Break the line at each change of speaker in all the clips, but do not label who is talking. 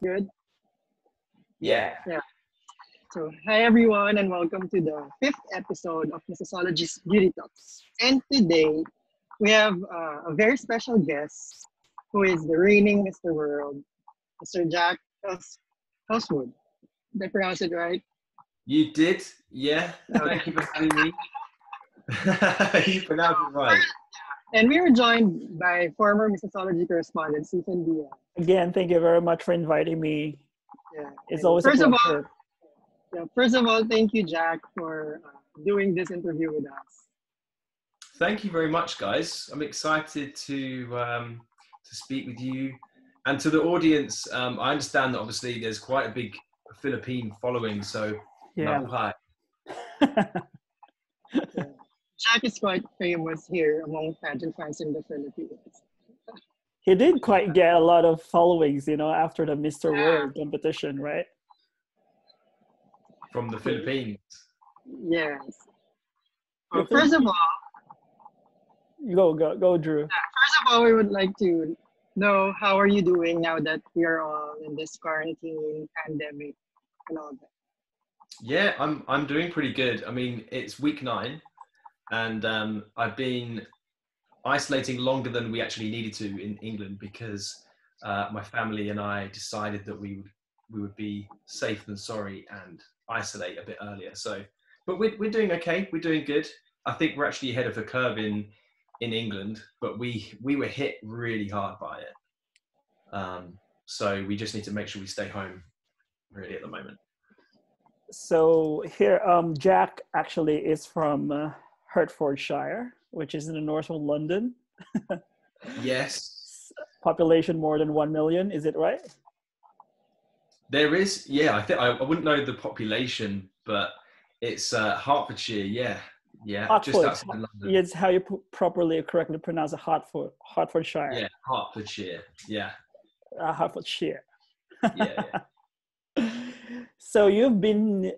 Good.
Yeah.
Yeah. So, hi everyone, and welcome to the fifth episode of Missosology's Beauty Talks. And today we have a very special guest who is the reigning Mr. World, Mr. Jack Heslewood. Did I pronounce it right?
You did? Yeah.
Okay.
Thank you for having me. You pronounced it right.
And we were joined by former Missosology correspondent Stephen Diaz.
Again, thank you very much for inviting me.
Yeah.
It's
And
always a pleasure.
first of all, thank you, Jack, for doing this interview with us.
Thank you very much, guys. I'm excited to speak with you and to the audience. I understand that obviously there's quite a big Philippine following, so
Yeah.
mabuhay.
Yeah. Jack is quite famous here among pageant fans in the Philippines.
He did quite get a lot of followings, after the Mr. World competition, right?
From the Philippines.
Yes. Well, first of all,
Go, Drew.
we would like to know how are you doing now that we are all in this quarantine pandemic and all that.
Yeah, I'm doing pretty good. I mean, it's week 9, and I've been isolating longer than we actually needed to in England because my family and I decided that we would be safe than sorry and isolate a bit earlier. So, but we're doing okay. We're doing good. I think we're actually ahead of the curve in England, but we were hit really hard by it. So we just need to make sure we stay home really at the moment.
So here, Jack actually is from Hertfordshire, which is in the north of London.
Yes.
Population more than 1 million, is it right?
There is, yeah. I think I wouldn't know the population, but it's Hertfordshire, yeah, just outside of London.
It's how you correctly pronounce it, Hertfordshire.
Yeah, Hertfordshire, yeah.
Hertfordshire.
Yeah.
So you've been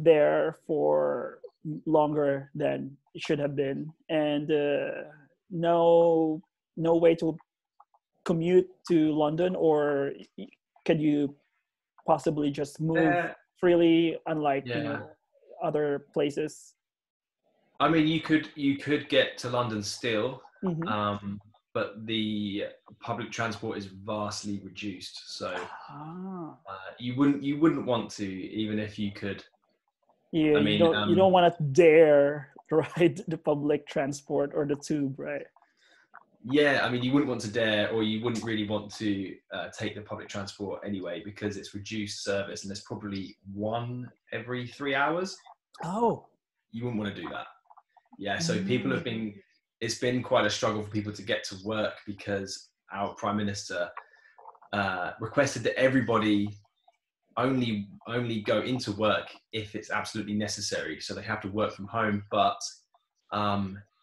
there for longer than it should have been, and no way to commute to London, or can you possibly just move freely, unlike other places?
I mean, you could get to London still,
Mm-hmm.
but the public transport is vastly reduced. So you wouldn't want to, even if you could.
Yeah,
I mean,
you don't want to dare ride the public transport or the tube, right?
Yeah, I mean, you wouldn't want to dare, or you wouldn't really want to take the public transport anyway, because it's reduced service, and there's probably one every 3 hours.
Oh,
you wouldn't want to do that. Yeah, so it's been quite a struggle for people to get to work because our Prime Minister requested that everybody only go into work if it's absolutely necessary. So they have to work from home, but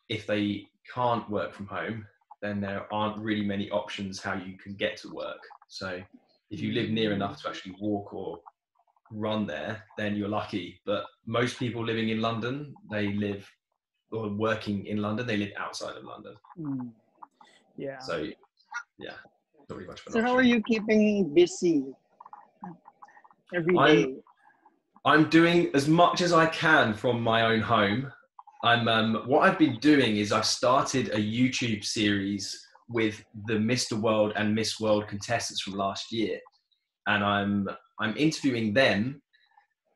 if they can't work from home, then there aren't really many options how you can get to work. So if you live near enough to actually walk or run there, then you're lucky. But most people living in London, or working in London, they live outside of London.
Yeah.
So yeah, not really much of an
So
option.
how are you keeping busy every day?
I'm doing as much as I can from my own home. What I've been doing is I've started a YouTube series with the Mr. World and Miss World contestants from last year, and I'm interviewing them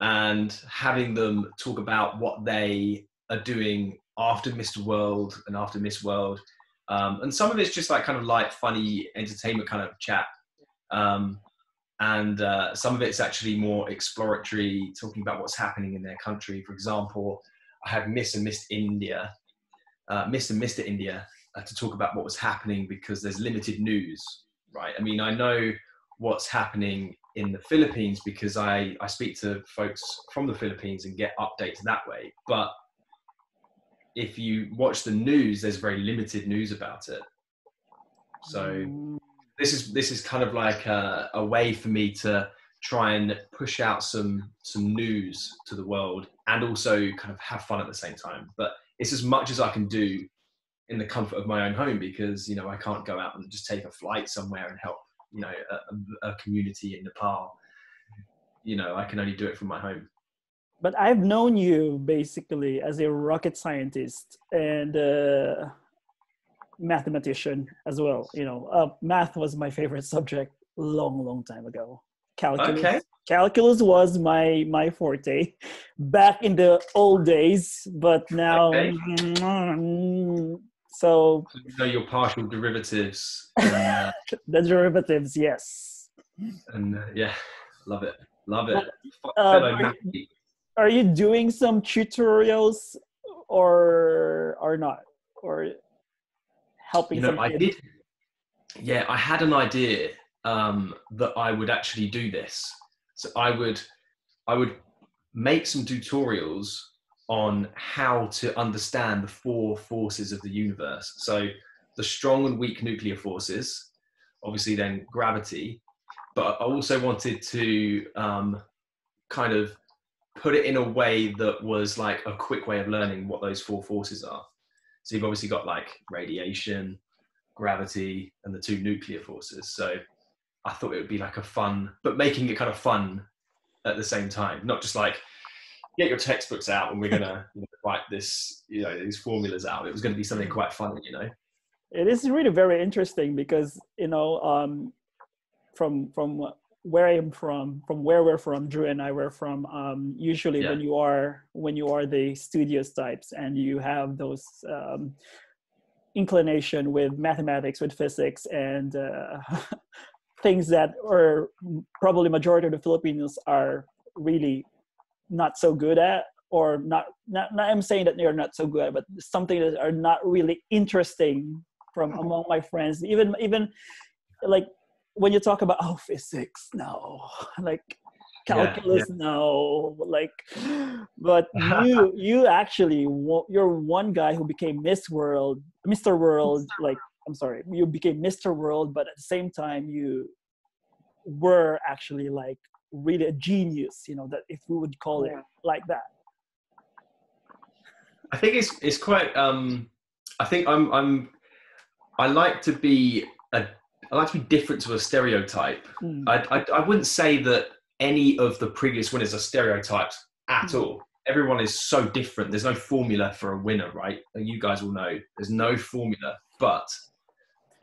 and having them talk about what they are doing after Mr. World and after Miss World, and some of it's just like kind of light, funny, entertainment kind of chat, and some of it's actually more exploratory, talking about what's happening in their country. For example, I had Miss and Mr. India to talk about what was happening because there's limited news, right? I mean, I know what's happening in the Philippines because I speak to folks from the Philippines and get updates that way. But if you watch the news, there's very limited news about it. So this is kind of like a way for me to try and push out some news to the world and also kind of have fun at the same time. But it's as much as I can do in the comfort of my own home because, I can't go out and just take a flight somewhere and help a community in Nepal. I can only do it from my home.
But I've known you basically as a rocket scientist and mathematician as well. Math was my favorite subject long time ago.
Okay.
Calculus was my forte back in the old days, but now
Okay.
so
your partial derivatives and,
the derivatives, yes.
and love it.
Are you doing some tutorials or not, or helping some
I
kids?
did. Yeah, I had an idea that I would actually do this. So I would make some tutorials on how to understand the 4 forces of the universe. So the strong and weak nuclear forces, obviously then gravity, but I also wanted to kind of put it in a way that was like a quick way of learning what those 4 forces are. So you've obviously got like radiation, gravity, and the 2 nuclear forces. So I thought it would be like a fun, but making it kind of fun at the same time, not just like get your textbooks out and we're gonna write this, these formulas out. It was going to be something quite fun,
It is really very interesting because from where I am from where we're from, Drew and I were from. Usually, when you are the studious types and you have those inclination with mathematics, with physics, and things that are probably majority of the Filipinos are really not so good at, or not I'm saying that they're not so good at, but something that are not really interesting from among my friends. Even like when you talk about physics, no, like calculus, no, like, but you actually, you're one guy who became Mr. World, like, I'm sorry, you became Mr. World, but at the same time you were actually like really a genius, that if we would call it like that.
I think it's quite I think I like to be different to a stereotype. I wouldn't say that any of the previous winners are stereotypes at all. Everyone is so different. There's no formula for a winner, right? And you guys will know there's no formula. But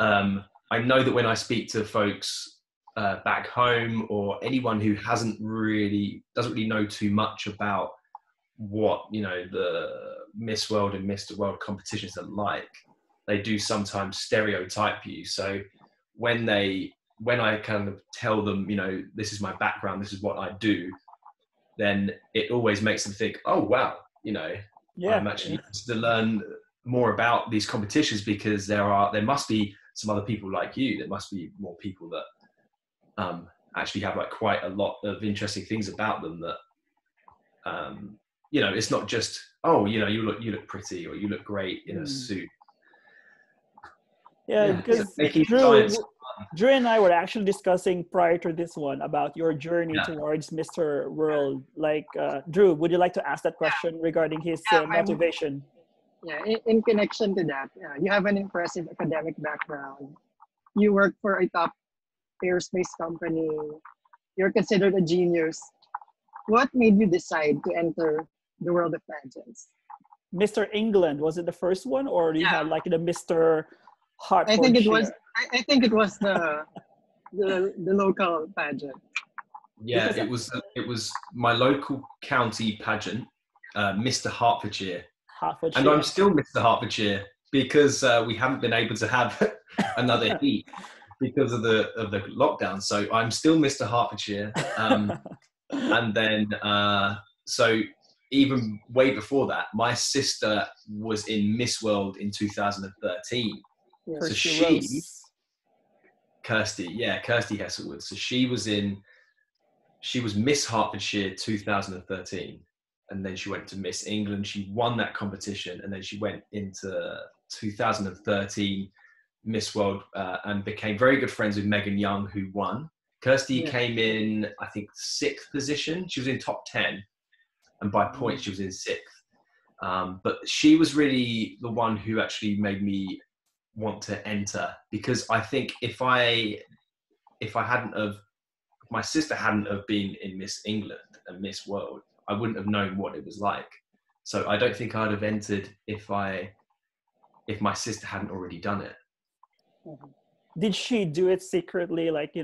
I know that when I speak to folks back home, or anyone who doesn't really know too much about what the Miss World and Mr. World competitions are like, they do sometimes stereotype you. So when I kind of tell them, this is my background, this is what I do, then it always makes them think, oh wow, I'm actually to learn more about these competitions, because there must be some other people like you. There must be more people that actually have like quite a lot of interesting things about them that it's not just you look pretty, or you look great in a suit.
Because Drew and I were actually discussing prior to this one about your journey towards Mr. World. Like, Drew, would you like to ask that question regarding his motivation?
In connection to that, you have an impressive academic background. You work for a top aerospace company. You're considered a genius. What made you decide to enter the world of pageants?
Mr. England, was it the first one, or you had like the Mr. Hertfordshire?
I think it was the local pageant.
Yeah, it was my local county pageant, Mr. Hertfordshire. And I'm still Mr. Hertfordshire because we haven't been able to have another heat because of the lockdown. So I'm still Mr. Hertfordshire. And then so even way before that, my sister was in Miss World in 2013.
Yeah.
So Kirsty Heslewood. So she was Miss Hertfordshire 2013, and then she went to Miss England. She won that competition, and then she went into 2013 Miss World and became very good friends with Megan Young, who won. Kirsty came in, I think, 6th position. She was in top 10, and by points she was in 6th. But she was really the one who actually made me want to enter, because I think if I if my sister hadn't have been in Miss England and Miss World, I wouldn't have known what it was like. So I don't think I'd have entered if my sister hadn't already done it.
Did she do it secretly, like,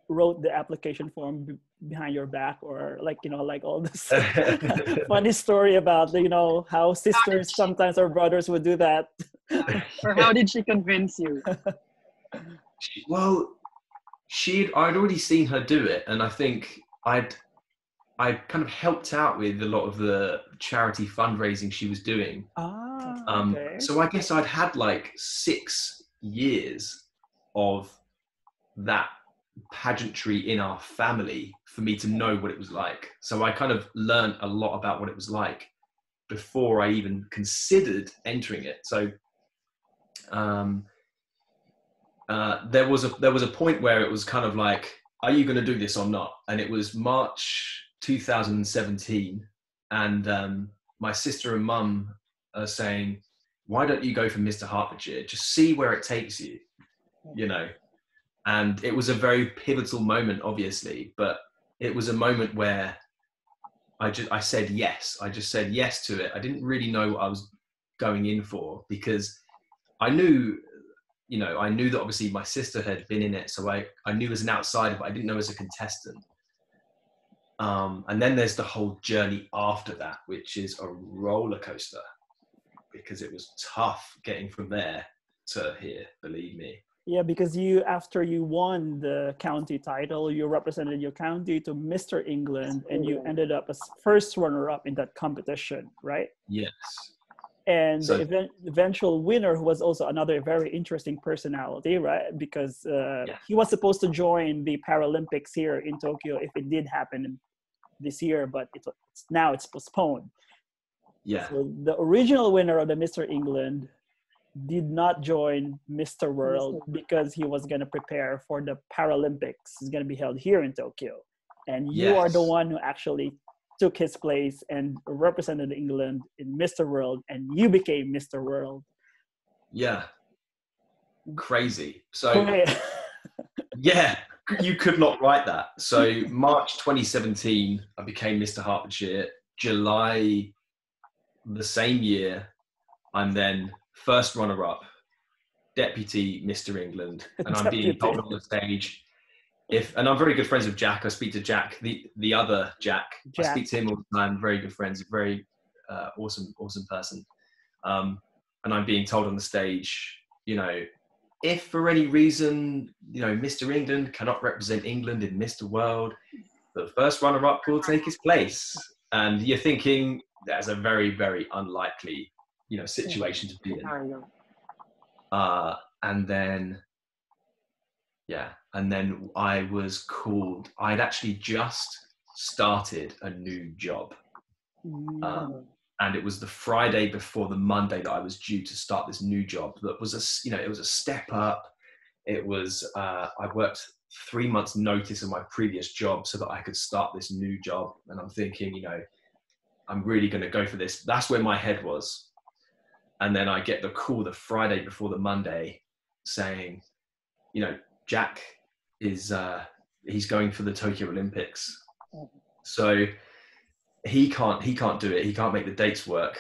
wrote the application form behind your back, or like, like all this funny story about, how sisters sometimes or brothers would do that?
Or how did she convince you?
I'd already seen her do it, and I think I kind of helped out with a lot of the charity fundraising she was doing.
Okay.
So I guess I'd had like 6 years of that pageantry in our family for me to know what it was like. So I kind of learned a lot about what it was like before I even considered entering it. So there was a point where it was kind of like, are you going to do this or not? And it was March 2017, and my sister and mum are saying, why don't you go for Mr. Hertfordshire? Just see where it takes you, And it was a very pivotal moment, obviously, but it was a moment where I said yes. I just said yes to it. I didn't really know what I was going in for, because I knew that obviously my sister had been in it. So I knew as an outsider, but I didn't know as a contestant. And then there's the whole journey after that, which is a roller coaster, because it was tough getting from there to here, believe me.
Yeah, because after you won the county title, you represented your county to Mr. England, and you ended up as first runner-up in that competition, right?
Yes.
And the eventual winner, who was also another very interesting personality, right? Because he was supposed to join the Paralympics here in Tokyo if it did happen this year, but it's postponed.
Yeah.
So the original winner of the Mr. England did not join Mr. World because he was going to prepare for the Paralympics. It's going to be held here in Tokyo. And you are the one who actually took his place and represented England in Mr. World, and you became Mr. World.
Yeah. Crazy. So, yeah, you could not write that. So March 2017, I became Mr. Hertfordshire. July the same year, I'm then first runner-up, deputy Mr. England, and I'm being told on the stage, and I'm very good friends with Jack. I speak to Jack, the other Jack. I speak to him all the time. Very good friends, very awesome person. And I'm being told on the stage, if for any reason, Mr. England cannot represent England in Mr. World, the first runner-up will take his place. And you're thinking, that's a very, very unlikely, situation to be in. And then I was called. I'd actually just started a new job. And it was the Friday before the Monday that I was due to start this new job. That was it was a step up. It was, I worked 3 months notice of my previous job so that I could start this new job. And I'm thinking, I'm really going to go for this. That's where my head was. And then I get the call the Friday before the Monday saying, Jack is, he's going for the Tokyo Olympics. So he can't do it. He can't make the dates work.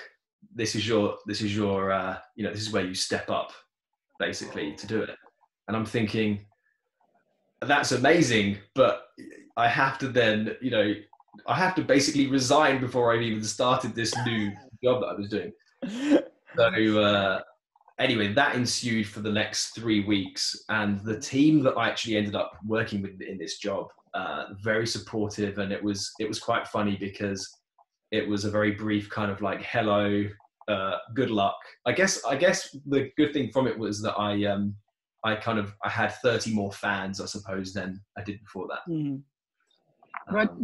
This is this is where you step up basically to do it. And I'm thinking, that's amazing, but I have to then, I have to basically resign before I've even started this new job that I was doing. So anyway, that ensued for the next 3 weeks, and the team that I actually ended up working with in this job, very supportive, and it was quite funny because it was a very brief kind of like, hello, good luck. I guess the good thing from it was that I had 30 more fans, I suppose, than I did before that.
Mm-hmm.
But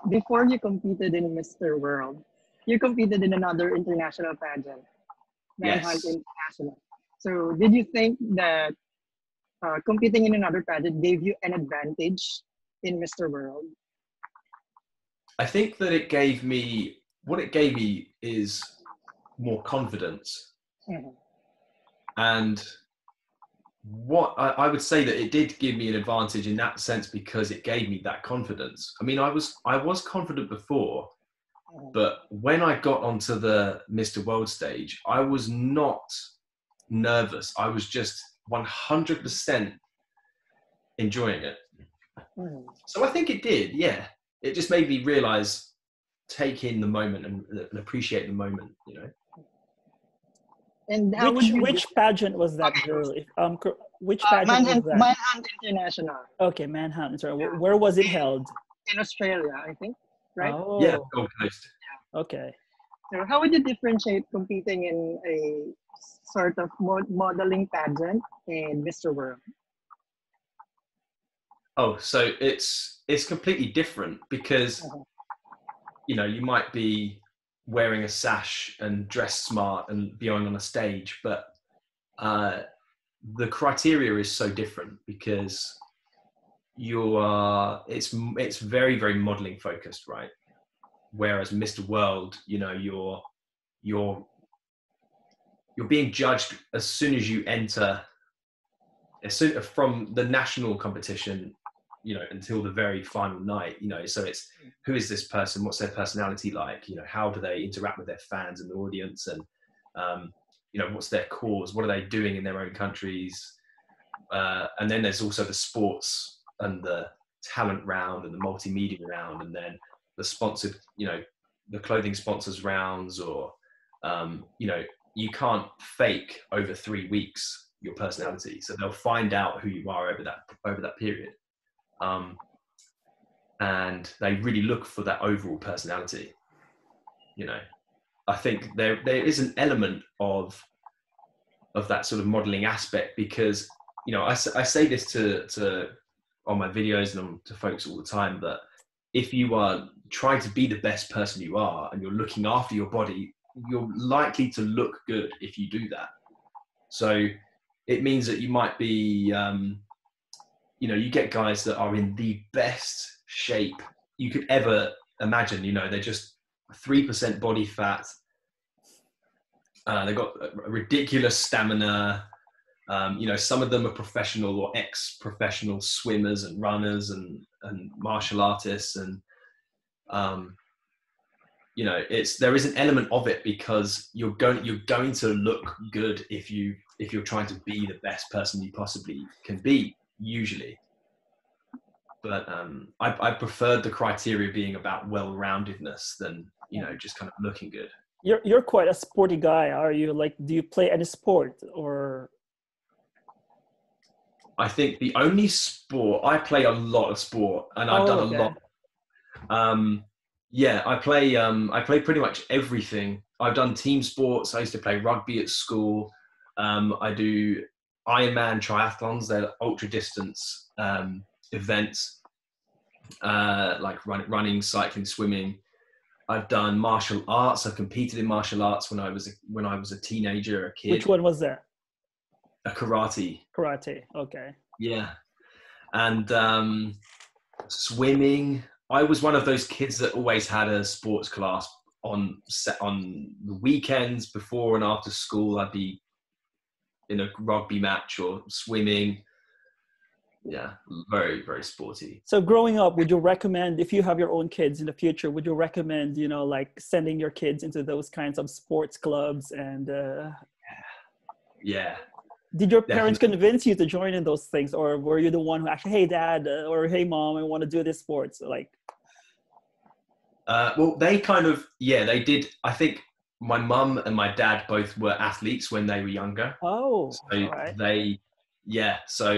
before you competed in Mr. World, you competed in another international pageant,
Yes.
International. So did you think that competing in another pageant gave you an advantage in Mr. World?
I think that what it gave me is more confidence.
Mm-hmm.
And what I would say that it did give me an advantage in that sense because it gave me that confidence. I mean, I was confident before, but when I got onto the Mr. World stage, I was not nervous. I was just 100% enjoying it. So I think it did, yeah. It just made me realize, take in the moment and appreciate the moment, you know.
And how
which pageant was that, girl? Which pageant was that?
Manhunt International.
Okay, Manhunt. Sorry, where was it held?
In Australia, I think, right?
Oh,
yeah, Gold Coast.
Okay.
So how would you differentiate competing in a sort of modeling pageant and Mr. World?
Oh, so it's completely different because you know, you might be wearing a sash and dressed smart and being on a stage, but the criteria is so different because it's very, very modeling focused, right? Whereas Mr. World, you know, you're being judged as soon as you enter, from the national competition, you know, until the very final night, you know. So it's, who is this person? What's their personality like? You know, how do they interact with their fans and the audience? And, you know, what's their cause? What are they doing in their own countries? And then there's also the sports and the talent round and the multimedia round. And then the sponsored, you know, the clothing sponsors rounds, or, you know, you can't fake over 3 weeks your personality. So they'll find out who you are over that period. And they really look for that overall personality. You know, I think there is an element of that sort of modeling aspect because, you know, I say this to on my videos and to folks all the time, that if you are trying to be the best person you are and you're looking after your body, you're likely to look good if you do that. So it means that you might be, you know, you get guys that are in the best shape you could ever imagine. You know, they're just 3% body fat. They've got a ridiculous stamina. You know, some of them are professional or ex-professional swimmers and runners and martial artists. And, you know, there is an element of it because you're going to look good if you're trying to be the best person you possibly can be, usually. But I preferred the criteria being about well-roundedness than, you know, just kind of looking good.
You're quite a sporty guy, are you? Like, do you play any sport or?
I think the only sport I play a lot of sport, and I've done a lot. Yeah, I play pretty much everything. I've done team sports. I used to play rugby at school. I do Ironman triathlons. They're ultra distance events, like running, cycling, swimming. I've done martial arts. I've competed in martial arts when I was a teenager, a kid.
Which one was that?
A karate.
Karate, okay. Yeah.
And swimming. I was one of those kids that always had a sports class on the weekends before and after school. I'd be in a rugby match or swimming. Yeah, very, very sporty.
So growing up, would you recommend, if you have your own kids in the future, would you recommend, you know, like sending your kids into those kinds of sports clubs? And
yeah.
Did your parents convince you to join in those things, or were you the one who actually, hey dad, or hey mom, I want to do this sports? Like,
well, they kind of, yeah, they did. I think my mum and my dad both were athletes when they were younger.
Oh,
so
all right.
So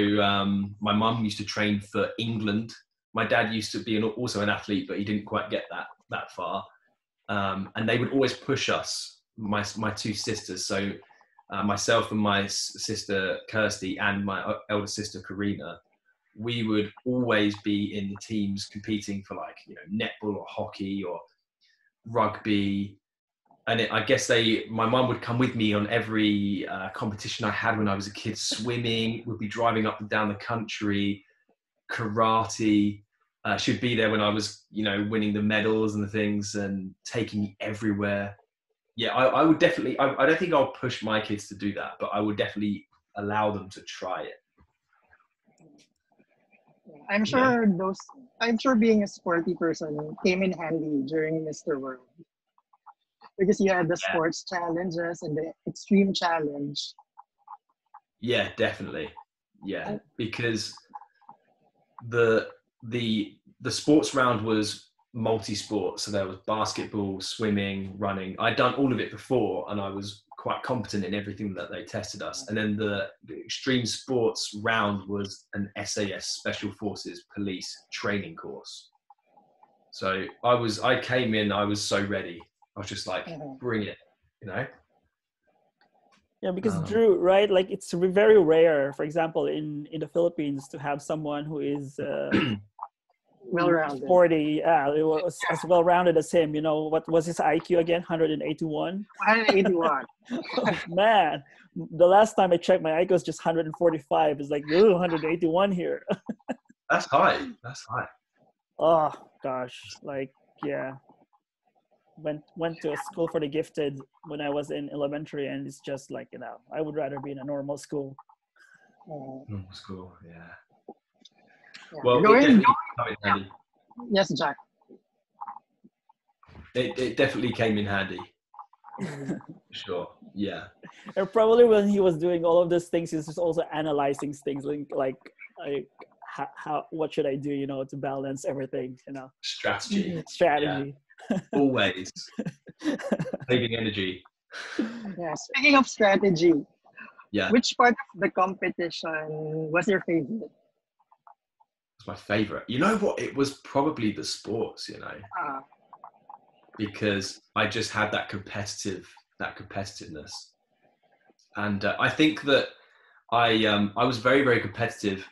my mum used to train for England. My dad used to be also an athlete, but he didn't quite get that far. And they would always push us, my two sisters. So myself and my sister Kirsty and my elder sister Karina, we would always be in the teams competing for, like, you know, netball or hockey or rugby. And I guess my mum would come with me on every competition I had when I was a kid. Swimming, would be driving up and down the country. Karate, she'd be there when I was, you know, winning the medals and the things and taking me everywhere. Yeah, I would definitely, I don't think I'll push my kids to do that, but I would definitely allow them to try it.
I'm sure those. I'm sure being a sporty person came in handy during Mr. World because you had the
Yeah.
sports challenges and the extreme challenge.
Yeah, definitely. Yeah, because the sports round was multi-sport, so there was basketball, swimming, running. I'd done all of it before, and I was quite competent in everything that they tested us. And then the extreme sports round was an SAS, Special Forces Police training course. So I came in, I was so ready. I was just like, bring it, you know.
Yeah, because Drew, right? Like it's very rare, for example, in the Philippines, to have someone who is
Well-rounded.
sporty. It was as well-rounded as him. You know, what was his IQ again? 181.
181.
Oh, man, the last time I checked, my IQ was just 145. It's like, ooh, 181 here.
That's high. That's high.
Oh gosh, like yeah. Went to a school for the gifted when I was in elementary, and it's just like, you know, I would rather be in a normal school.
Normal school, yeah.
Yeah.
Well, it definitely came in handy.
Yes, Jack.
It definitely came in handy. Sure, yeah.
And probably when he was doing all of those things, he was just also analyzing things like how what should I do, you know, to balance everything, you know.
Strategy.
Yeah.
Always. Saving energy.
Yeah. Speaking of strategy, which part of the competition was your favorite?
It's my favorite. You know what? It was probably the sports, you know, because I just had that competitiveness, and I think that I was very, very competitive.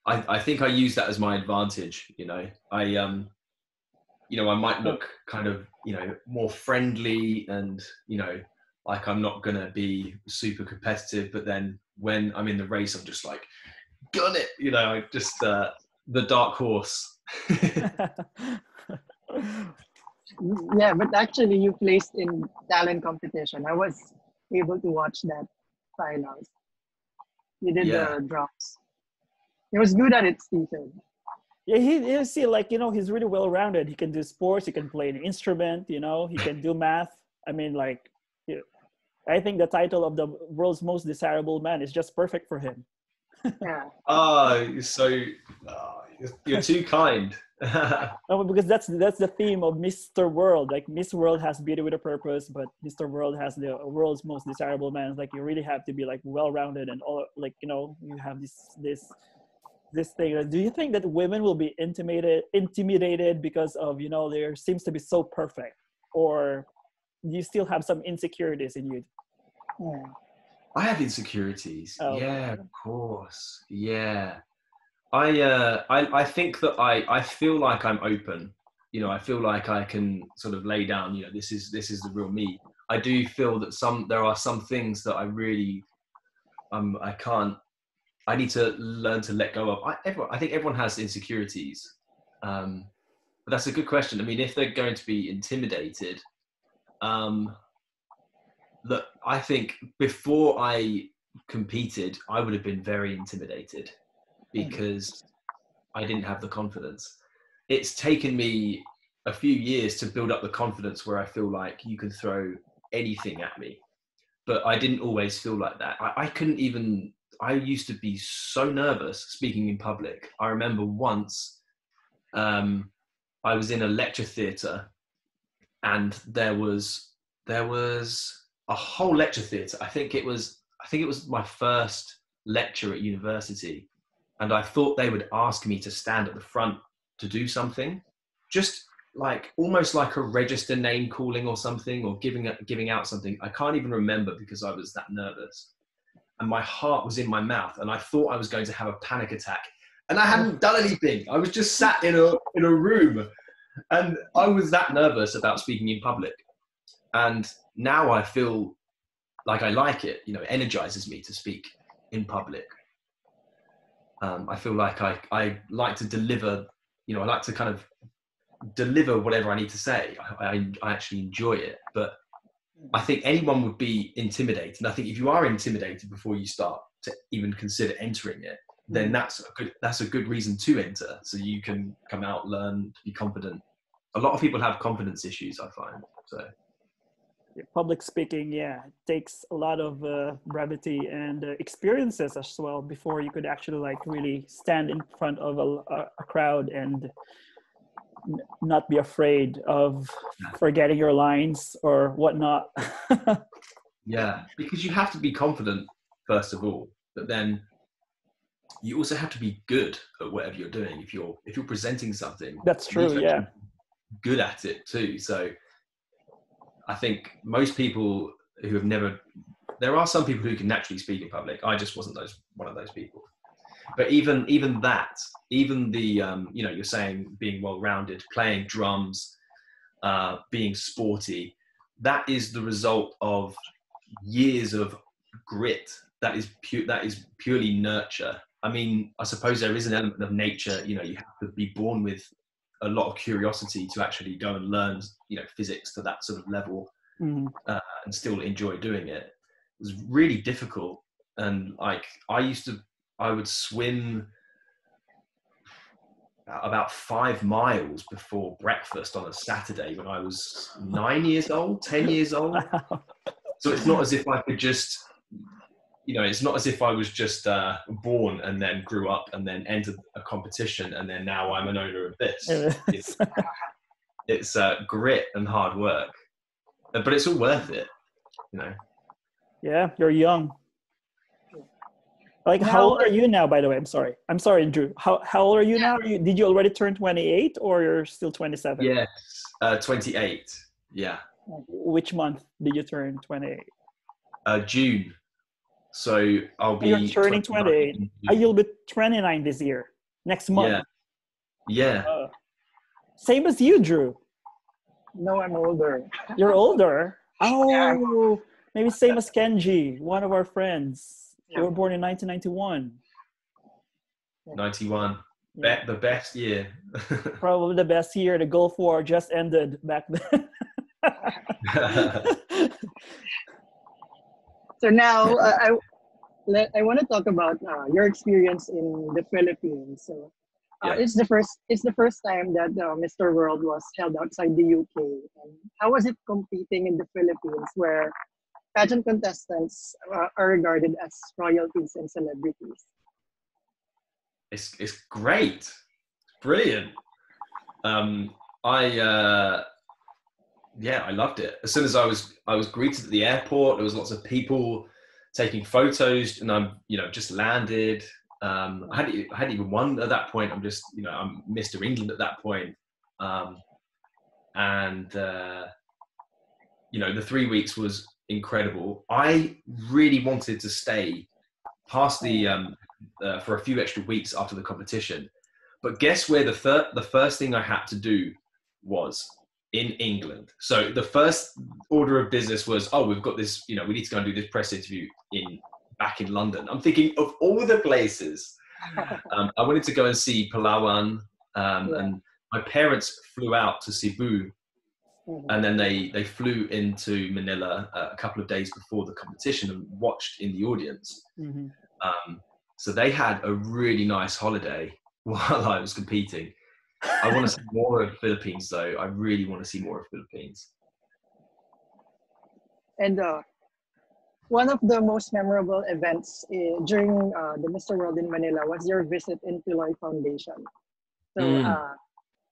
I think I used that as my advantage. You know, I might look kind of, you know, more friendly and, you know, like I'm not going to be super competitive. But then when I'm in the race, I'm just like, gun it, you know, just the dark horse.
Yeah, but actually you placed in talent competition. I was able to watch that finals. You did the drops. He was good at it, Stephen.
Yeah, you see, like, you know, he's really well-rounded. He can do sports, he can play an instrument, you know, he can do math. I mean, like, I think the title of the world's most desirable man is just perfect for him.
Yeah.
You're too kind.
No, because that's the theme of Mr. World. Like, Miss World has beauty with a purpose, but Mr. World has the world's most desirable man. It's like you really have to be like well-rounded and all, like, you know, you have this thing. Do you think that women will be intimidated because of, you know, there seems to be so perfect, or do you still have some insecurities in you?
Yeah.
I have insecurities.
Oh.
Yeah, of course. Yeah. I think that I feel like I'm open. You know, I feel like I can sort of lay down, you know, this is the real me. I do feel that there are some things that I really I need to learn to let go of. I think everyone has insecurities. But that's a good question. I mean, if they're going to be intimidated, look, I think before I competed, I would have been very intimidated because I didn't have the confidence. It's taken me a few years to build up the confidence where I feel like you can throw anything at me. But I didn't always feel like that. I used to be so nervous speaking in public. I remember once I was in a lecture theatre, and there was a whole lecture theatre. I think it was my first lecture at university, and I thought they would ask me to stand at the front to do something, just like almost like a register name calling or something, or giving out something. I can't even remember because I was that nervous, and my heart was in my mouth, and I thought I was going to have a panic attack, and I hadn't done anything. I was just sat in a room, and I was that nervous about speaking in public. And now I feel like I like it. You know, it energizes me to speak in public. I feel like I like to deliver. You know, I like to kind of deliver whatever I need to say. I actually enjoy it. But I think anyone would be intimidated. And I think if you are intimidated before you start to even consider entering it, then that's a good reason to enter. So you can come out, learn, be confident. A lot of people have confidence issues, I find. So
public speaking, yeah, it takes a lot of brevity and experiences as well before you could actually like really stand in front of a crowd and not be afraid of forgetting your lines or whatnot.
yeah, because you have to be confident first of all, but then you also have to be good at whatever you're doing. If you're presenting something,
That's true. Yeah,
good at it too. So I think most people who have never, there are some people who can naturally speak in public. I just wasn't one of those people. But even the you're saying being well-rounded, playing drums, being sporty, that is the result of years of grit. That is purely nurture. I mean, I suppose there is an element of nature. You have to be born with a lot of curiosity to actually go and learn, physics to that sort of level, and still enjoy doing it. It was really difficult. And like, I would swim about 5 miles before breakfast on a Saturday when I was 9 years old, 10 years old. So it's not as if I could just, it's not as if I was just born and then grew up and then entered a competition and then now I'm an owner of this. It's grit and hard work, but it's all worth it,
Yeah, you're young. Like,
now,
how old are you now, by the way? I'm sorry, Drew. How old are you now? Did you already turn 28 or you're still 27?
Yes, 28. Yeah.
Which month did you turn 28?
June. So I'll be.
You're turning 28. You'll be 29 this year, next month.
Yeah.
Same as you, Drew.
No, I'm older.
You're older? Oh, maybe same as Kenji, one of our friends. They were born in 1991.
91. Yeah. The best year.
Probably the best year. The Gulf War just ended back then.
So now I want to talk about your experience in the Philippines. So it's the first time that Mr. World was held outside the UK. And how was it competing in the Philippines, where pageant contestants are regarded as royalties and celebrities?
It's great, it's brilliant. I loved it. As soon as I was greeted at the airport, there was lots of people taking photos, and I'm just landed. I hadn't even won at that point. I'm just I'm Mr. England at that point, and the 3 weeks was incredible. I really wanted to stay past the for a few extra weeks after the competition, but guess where the first thing I had to do was in England. So the first order of business was, we've got this, we need to go and do this press interview back in London. I'm thinking, of all the places, I wanted to go and see Palawan, and my parents flew out to Cebu. And then they flew into Manila a couple of days before the competition and watched in the audience. So they had a really nice holiday while I was competing. I want to see more of the Philippines, though. I really want to see more of the Philippines.
And one of the most memorable events during the Mr. World in Manila was your visit in Piloy Foundation. So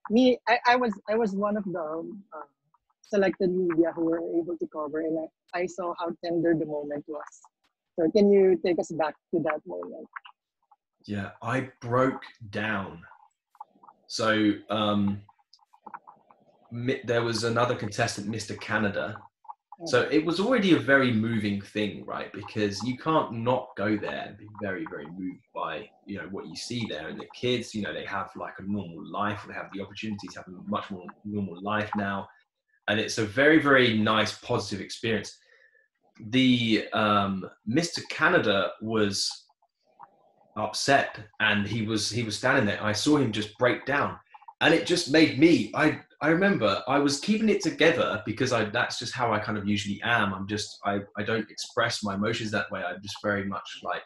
I was one of the selected media who were able to cover, and I saw how tender the moment was. So can you take us back to that moment?
Yeah, I broke down. So there was another contestant, Mr. Canada. So it was already a very moving thing, right? Because you can't not go there and be very, very moved by, what you see there. And the kids, they have like a normal life. They have the opportunity to have a much more normal life now. And it's a very, very nice, positive experience. The Mr. Canada was upset, and he was standing there. I saw him just break down, and it just made me. I remember I was keeping it together because that's just how I kind of usually am. I don't express my emotions that way. I'm just very much like,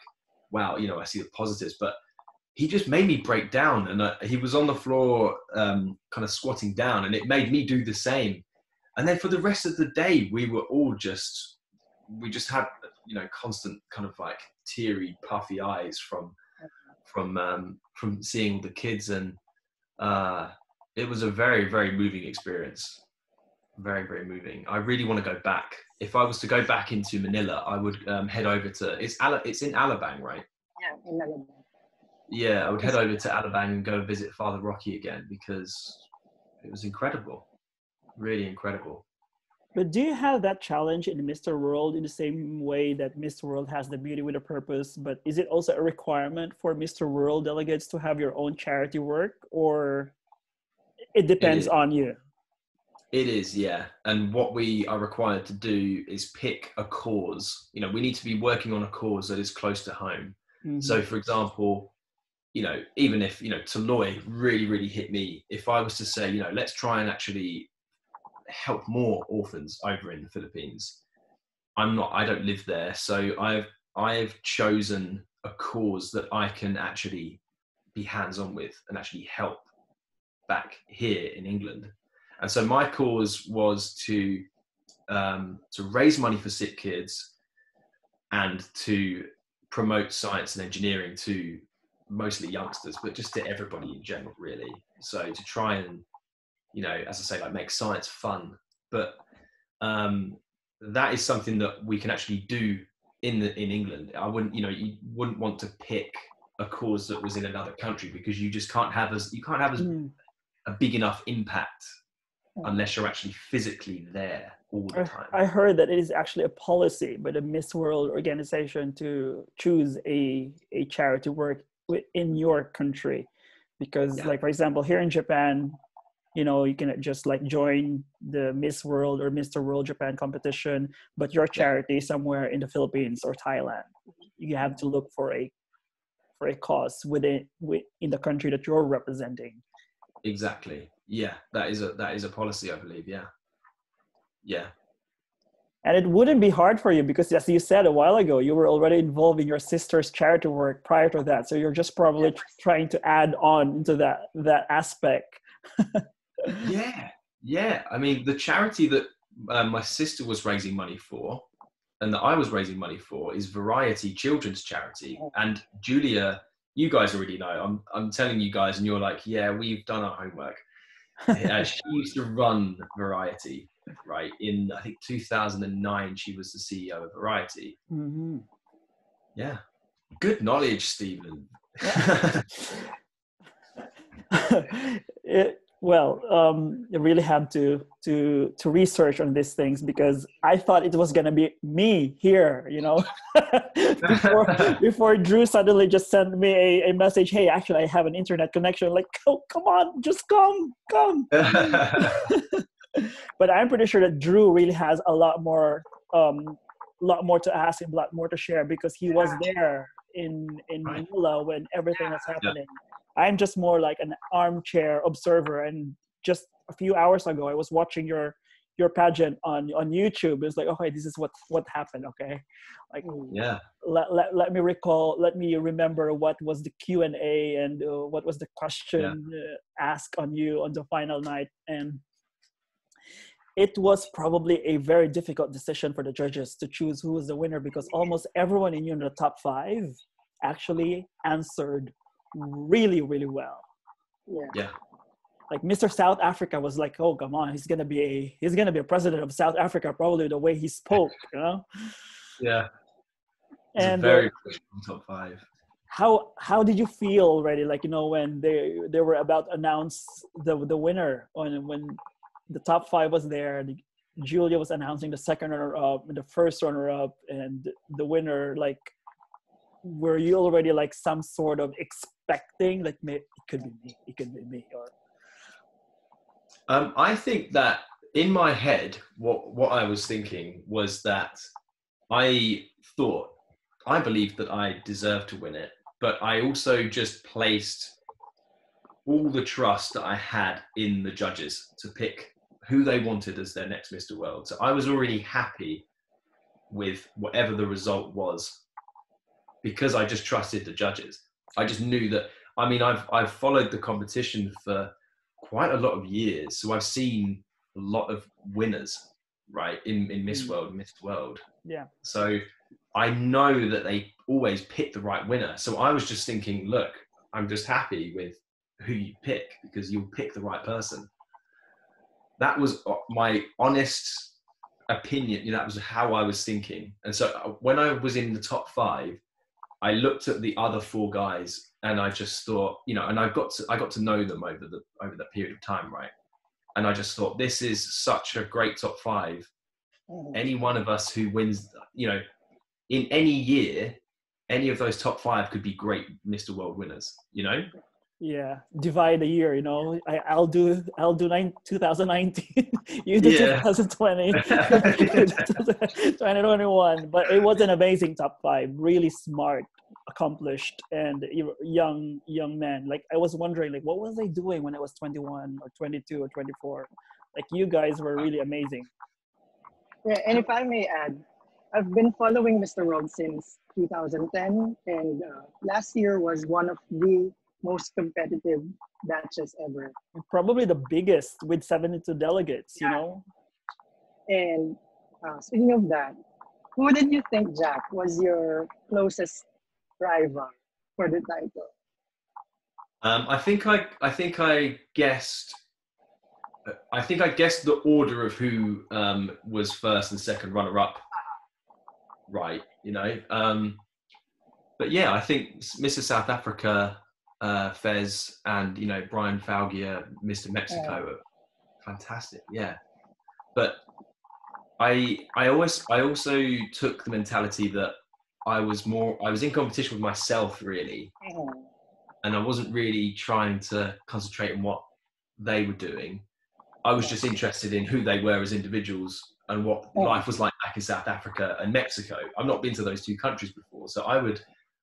wow, I see the positives. But he just made me break down, and he was on the floor, kind of squatting down, and it made me do the same. And then for the rest of the day, we just had, constant kind of like teary, puffy eyes from seeing all the kids, and it was a very, very moving experience. Very, very moving. I really want to go back. If I was to go back into Manila, I would head over to, it's in Alabang, right?
Yeah, in Alabang.
Yeah, I would head over to Alabang and go visit Father Rocky again, because it was incredible. Really incredible.
But do you have that challenge in Mr. World in the same way that Mr. World has the beauty with a purpose? But is it also a requirement for Mr. World delegates to have your own charity work, or it depends on you?
It is, yeah. And what we are required to do is pick a cause. We need to be working on a cause that is close to home. Mm-hmm. So, for example, even if, Taloy really, really hit me, if I was to say, let's try and actually help more orphans over in the Philippines, I don't live there. So I've chosen a cause that I can actually be hands-on with and actually help back here in England. And so my cause was to raise money for sick kids and to promote science and engineering to mostly youngsters, but just to everybody in general, really. So to try and, as I say, like make science fun. But that is something that we can actually do in England. I wouldn't, you wouldn't want to pick a cause that was in another country, because you just can't have a big enough impact unless you're actually physically there all the time.
I heard that it is actually a policy by the Miss World organization to choose a charity work in your country, because like, for example, here in Japan, you can just like join the Miss World or Mr. World Japan competition, but your charity is somewhere in the Philippines or Thailand. You have to look for a cause within the country that you're representing.
Exactly. Yeah, that is a policy, I believe. Yeah.
And it wouldn't be hard for you, because as you said a while ago, you were already involved in your sister's charity work prior to that. So you're just probably trying to add on into that aspect.
Yeah. I mean, the charity that my sister was raising money for and that I was raising money for is Variety Children's Charity. And Julia, you guys already know. I'm telling you guys, and you're like, yeah, we've done our homework. She used to run Variety, right? In, I think, 2009, she was the CEO of Variety.
Mm-hmm.
Yeah. Good knowledge, Stephen.
You really have to research on these things, because I thought it was gonna be me here, before Drew suddenly just sent me a message. Hey, actually, I have an internet connection. Like, oh, come on, just come. But I'm pretty sure that Drew really has a lot more to ask and a lot more to share, because he was there in Manila when everything was happening. I'm just more like an armchair observer, and just a few hours ago I was watching your pageant on YouTube. It's like, okay, this is what happened. Okay, like, let me remember what was the Q&A and what was the question asked on you on the final night. And it was probably a very difficult decision for the judges to choose who was the winner, because almost everyone in the top 5 actually answered really, really well.
Yeah.
Like Mr. South Africa was like, oh, come on, he's gonna be a president of South Africa, probably the way he spoke,
Yeah. It's
and
a very top 5.
How did you feel already, like, when they were about to announce the winner, when the top 5 was there, Julia was announcing the second runner-up, the first runner-up, and the winner? Like, were you already like some sort of expecting, like, it could be me, or?
I think that in my head, what I was thinking was that I believed that I deserved to win it, but I also just placed all the trust that I had in the judges to pick who they wanted as their next Mr. World. So I was already happy with whatever the result was, because I just trusted the judges. I just knew that I mean, I've followed the competition for quite a lot of years, so I've seen a lot of winners, right, in Miss World, Miss World.
Yeah.
So I know that they always pick the right winner. So I was just thinking, look, I'm just happy with who you pick because you'll pick the right person. That was my honest opinion. You know, that was how I was thinking. And so when I was in the top 5, I looked at the other 4 guys and I just thought, you know, and I got to know them over that period of time, right? And I just thought, this is such a great top 5. Any one of us who wins, you know, in any year, any of those top 5 could be great Mr. World winners, you know?
Yeah, divide the year, you know. I'll do 2019. You do
Yeah.
2020. You do 2021. But it was an amazing top 5. Really smart, accomplished, and young men. Like I was wondering, like, what was I doing when I was 21 or 22 or 24? Like you guys were really amazing.
Yeah, and if I may add, I've been following Mr. World since 2010, and last year was one of the most competitive batches ever.
Probably the biggest with 72 delegates, you know?
And speaking of that, who did you think, Jack, was your closest rival for the title?
I think I guessed the order of who was first and second runner-up, right? You know, but yeah, I think Mr. South Africa, Fez, and you know Brian Falgier, Mr. Mexico, are fantastic. Yeah, but I also took the mentality that I was in competition with myself really, and I wasn't really trying to concentrate on what they were doing. I was just interested in who they were as individuals and what life was like back in South Africa and Mexico. I've not been to those 2 countries before, so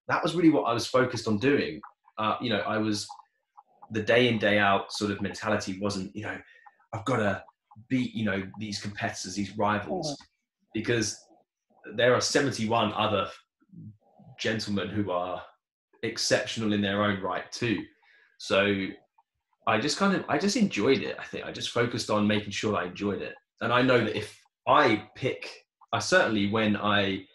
that was really what I was focused on doing. You know, I was the day in, day out sort of mentality wasn't, you know, I've got to beat, you know, these competitors, these rivals, because there are 71 other gentlemen who are exceptional in their own right too. So I just enjoyed it. I think I just focused on making sure I enjoyed it. And I know that if I certainly when I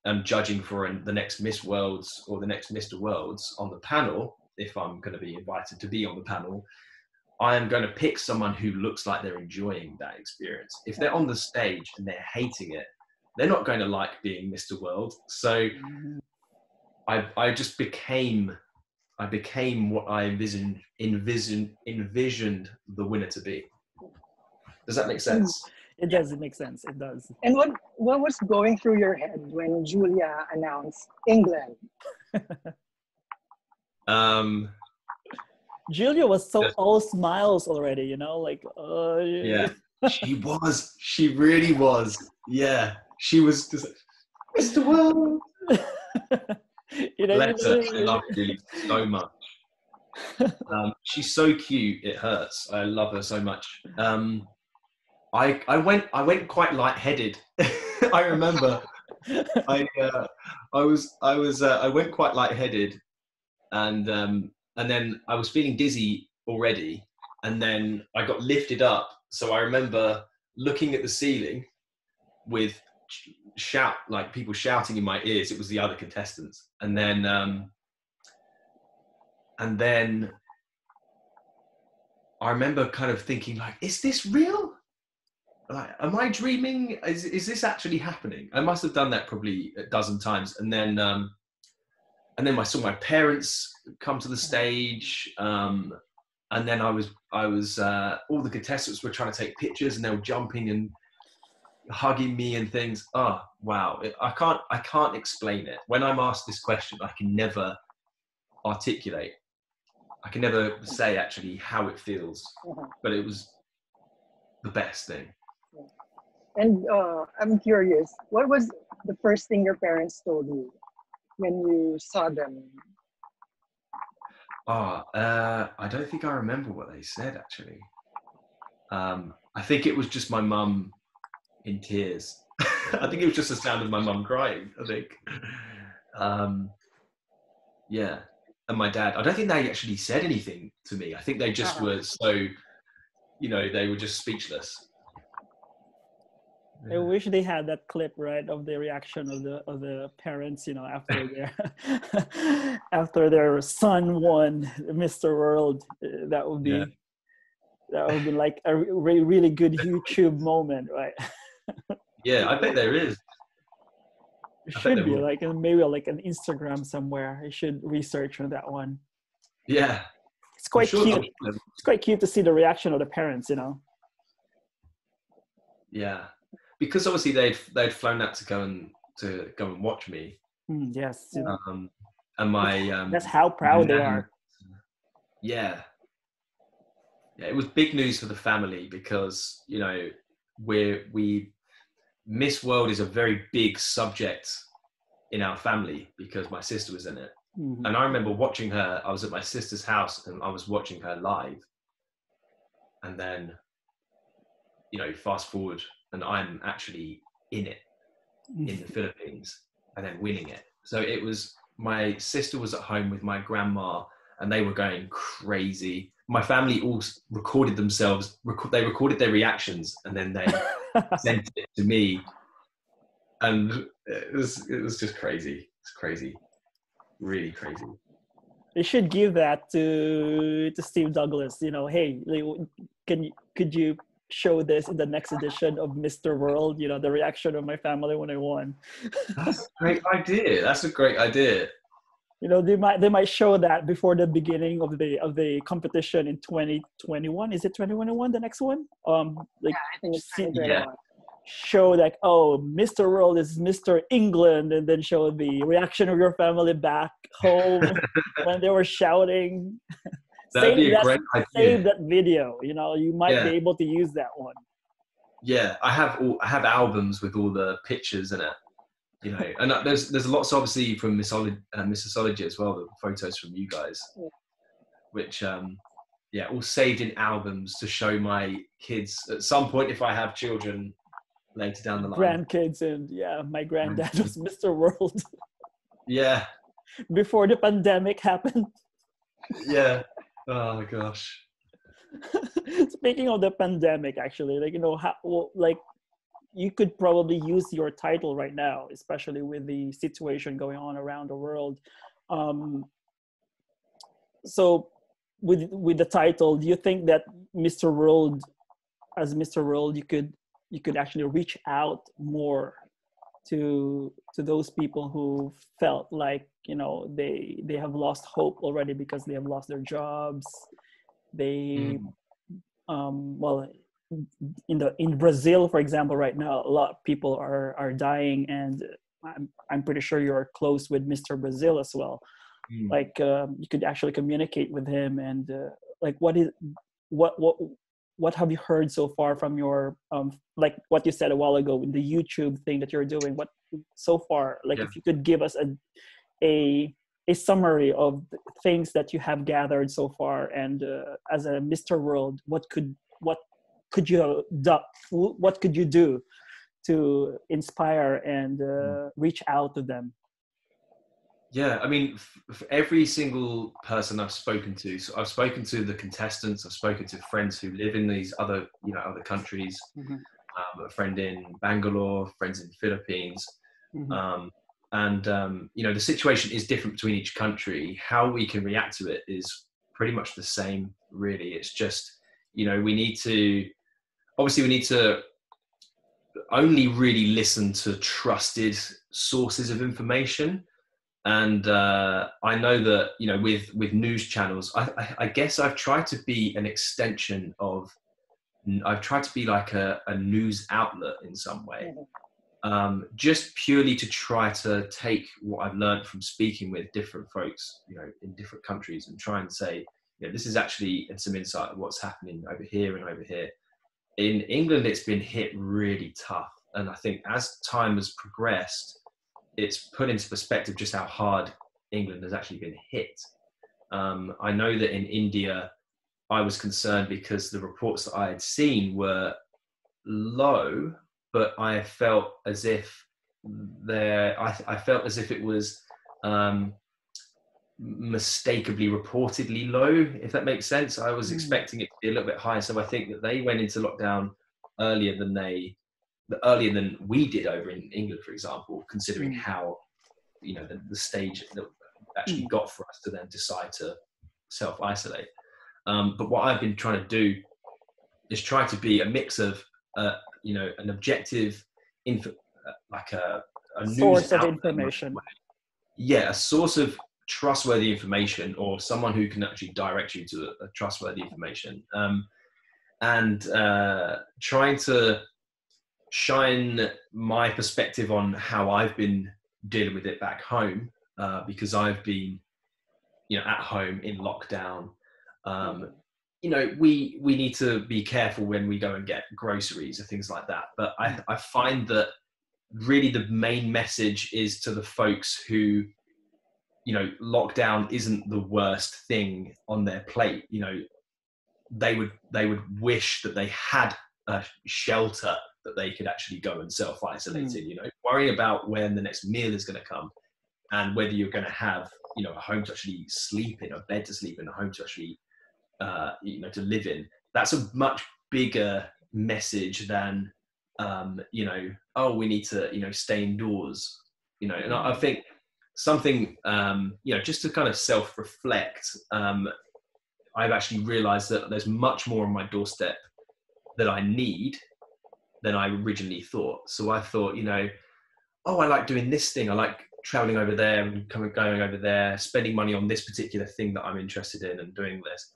am judging for the next Miss Worlds or the next Mr. Worlds on the panel, if I'm going to be invited to be on the panel, I am going to pick someone who looks like they're enjoying that experience. If they're on the stage and they're hating it, they're not going to like being Mr. World. So I just became what I envisioned the winner to be. Does that make sense?
It does. It makes sense. It does.
And what was going through your head when Julia announced England?
Julia was so all smiles already, you know, like
yeah, she really was. Yeah, she was just Mr. World.
You know,
Bless her. I love Julie so much. She's so cute. It hurts. I love her so much. I went quite lightheaded. I remember. I went quite lightheaded, and then I was feeling dizzy already, and then I got lifted up. So I remember looking at the ceiling with people shouting in my ears. It was the other contestants, and then I remember kind of thinking, like, is this real? Like, am I dreaming? Is this actually happening? I must have done that probably a dozen times, and then I saw my parents come to the stage, and then I was all the contestants were trying to take pictures, and they were jumping and hugging me and things. Oh wow! I can't explain it. When I'm asked this question, I can never articulate. I can never say actually how it feels, but it was the best thing.
And I'm curious, what was the first thing your parents told you when you saw them?
I don't think I remember what they said actually. I think it was just my mum in tears. I think it was just the sound of my mum crying, I think. Yeah. and my dad, I don't think they actually said anything to me. I think they just were so, they were just speechless.
I wish they had that clip, right, of the reaction of the parents, after after their son won Mr. World. That would be like a really good YouTube moment, right?
Yeah, I bet there is.
It should be like maybe like an Instagram somewhere. I should research on that one.
Yeah,
it's quite cute. It's quite cute to see the reaction of the parents,
Yeah. Because obviously they'd flown out to go and watch me.
Yes.
And my
that's how proud they are.
Yeah. Yeah, it was big news for the family because Miss World is a very big subject in our family because my sister was in it.
Mm-hmm.
And I remember watching her. I was at my sister's house and I was watching her live. And then, fast forward, and I'm actually in it in the Philippines and then winning it. So it was, my sister was at home with my grandma and they were going crazy. My family all recorded themselves. They recorded their reactions and then they sent it to me. And it was just crazy. It's crazy. Really crazy.
They should give that to Steve Douglas. Hey, could you show this in the next edition of Mr. World? The reaction of my family when I won.
That's a great idea. That's a great idea.
They might show that before the beginning of the competition in 2021. Is it 2021 the next one?
I think it's 2021.
Show like, oh, Mr. World is Mr. England, and then show the reaction of your family back home when they were shouting.
That'd be a great idea.
Save that video. You might be able to use that one.
Yeah, I have albums with all the pictures in it. And there's lots obviously from Missosology as well, the photos from you guys, which all saved in albums to show my kids at some point if I have children later down the line.
Grandkids, and my granddad was Mr. World.
Yeah.
Before the pandemic happened.
Yeah. Oh gosh.
Speaking of the pandemic, actually, you could probably use your title right now, especially with the situation going on around the world. So with the title, do you think that Mr. World, as Mr. World, you could actually reach out more to those people who felt like they have lost hope already because they have lost their jobs? They in Brazil, for example, right now a lot of people are dying, and I'm pretty sure you're close with Mr. Brazil as well. You could actually communicate with him, and what have you heard so far from your like what you said a while ago in the YouTube thing that you're doing? What so far, if you could give us a summary of the things that you have gathered so far, and as a Mr. World, what could you do to inspire and reach out to them?
Yeah, I mean, for every single person I've spoken to, so I've spoken to the contestants, I've spoken to friends who live in these other countries, a friend in Bangalore, friends in the Philippines, the situation is different between each country. How we can react to it is pretty much the same, really. It's just, we need to only really listen to trusted sources of information. And I know that, with news channels, I guess I've tried to be an extension of, I've tried to be like a news outlet in some way, just purely to try to take what I've learned from speaking with different folks, in different countries, and try and say, this is actually some insight of what's happening over here and over here. In England, it's been hit really tough. And I think as time has progressed, it's put into perspective just how hard England has actually been hit. I know that in India, I was concerned because the reports that I had seen were low, but I felt as if it was mistakenly reportedly low, if that makes sense. I was expecting it to be a little bit higher, so I think that they went into lockdown earlier than we did over in England, for example, considering how, you know, the stage that actually got for us to then decide to self-isolate. But what I've been trying to do is try to be a mix of, you know, an objective, like a
source
news
of
outlet,
information.
a source of trustworthy information, or someone who can actually direct you to a trustworthy information, and trying to shine my perspective on how I've been dealing with it back home, because I've been, you know, at home in lockdown. You know, we need to be careful when we go and get groceries or things like that. But I find that really the main message is to the folks who, you know, lockdown isn't the worst thing on their plate. You know, they would wish that they had a shelter that they could actually go and self-isolate in. You know, worrying about when the next meal is going to come, and whether you're going to have, you know, a home to actually sleep in, a bed to sleep in, a home to actually, you know, to live in. That's a much bigger message than, you know, oh, we need to, you know, stay indoors. You know, and I think something, you know, just to kind of self-reflect, I've actually realized that there's much more on my doorstep that I need than I originally thought. So I thought, you know, oh, I like doing this thing. I like traveling over there and going over there, spending money on this particular thing that I'm interested in and doing this.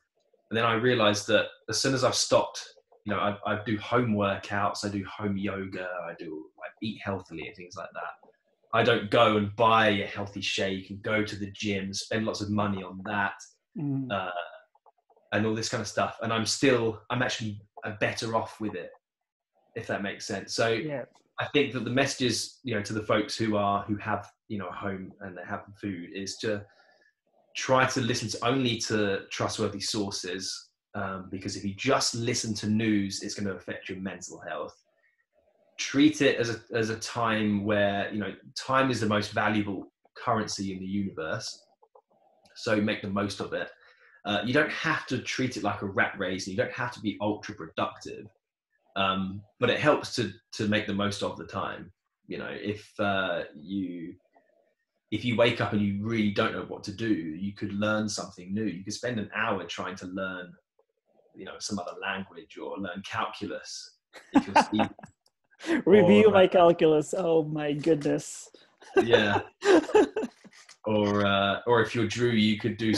And then I realized that as soon as I've stopped, you know, I do home workouts, I do home yoga, I do like eat healthily and things like that. I don't go and buy a healthy shake and go to the gym, spend lots of money on that, and all this kind of stuff. And I'm actually better off with it, if that makes sense. So yeah. I think that the messages, you know, to the folks who have, you know, a home and they have food, is to try to listen only to trustworthy sources, because if you just listen to news, it's going to affect your mental health. Treat it as a time where, you know, time is the most valuable currency in the universe. So make the most of it. You don't have to treat it like a rat race, and you don't have to be ultra productive. But it helps to make the most of the time. You know, if you wake up and you really don't know what to do, you could learn something new. You could spend an hour trying to learn, you know, some other language, or learn calculus if you're Steve.
Review my calculus. Oh my goodness.
Yeah. Or if you're Drew, you could do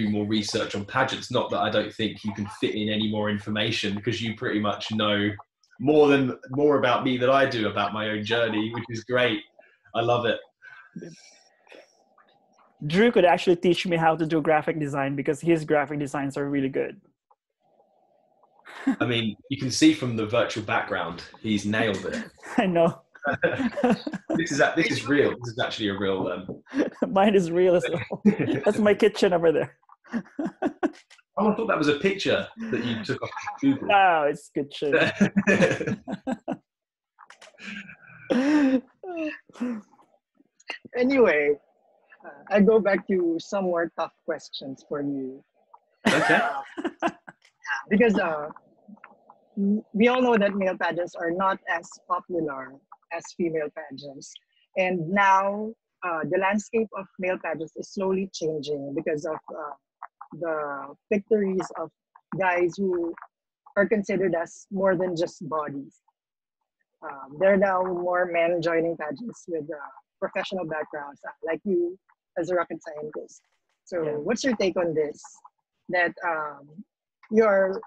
more research on pageants. Not that I don't think you can fit in any more information, because you pretty much know more about me than I do about my own journey, which is great. I love it.
Drew could actually teach me how to do graphic design, because his graphic designs are really good.
I mean, you can see from the virtual background, he's nailed it.
I know.
This is real. This is actually a real.
Mine is real as well. That's my kitchen over there.
Oh, I thought that was a picture that you took off Google.
No, it's kitchen.
Anyway, I go back to some more tough questions for you.
Okay.
Because we all know that male pageants are not as popular as female pageants. And now the landscape of male pageants is slowly changing because of the victories of guys who are considered as more than just bodies. There are now more men joining pageants with professional backgrounds, like you as a rocket scientist. So what's your take on this? That you're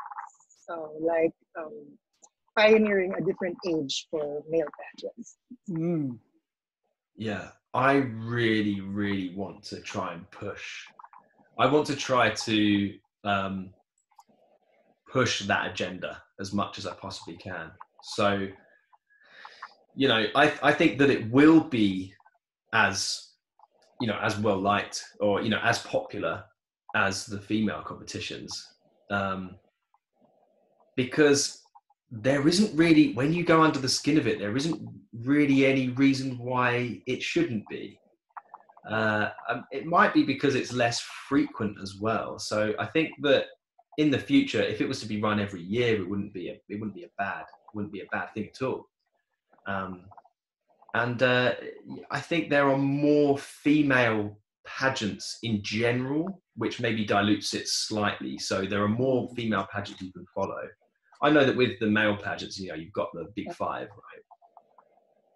pioneering a different age for male pageants.
Yeah, I really, really want to try and push. I want to try to push that agenda as much as I possibly can. So, you know, I think that it will be as, you know, as well liked, or, you know, as popular as the female competitions, because there isn't really, when you go under the skin of it, there isn't really any reason why it shouldn't be. It might be because it's less frequent as well. So I think that in the future, if it was to be run every year, it wouldn't be a bad thing at all. And I think there are more female pageants in general, which maybe dilutes it slightly. So there are more female pageants you can follow. I know that with the male pageants, you've got the big five,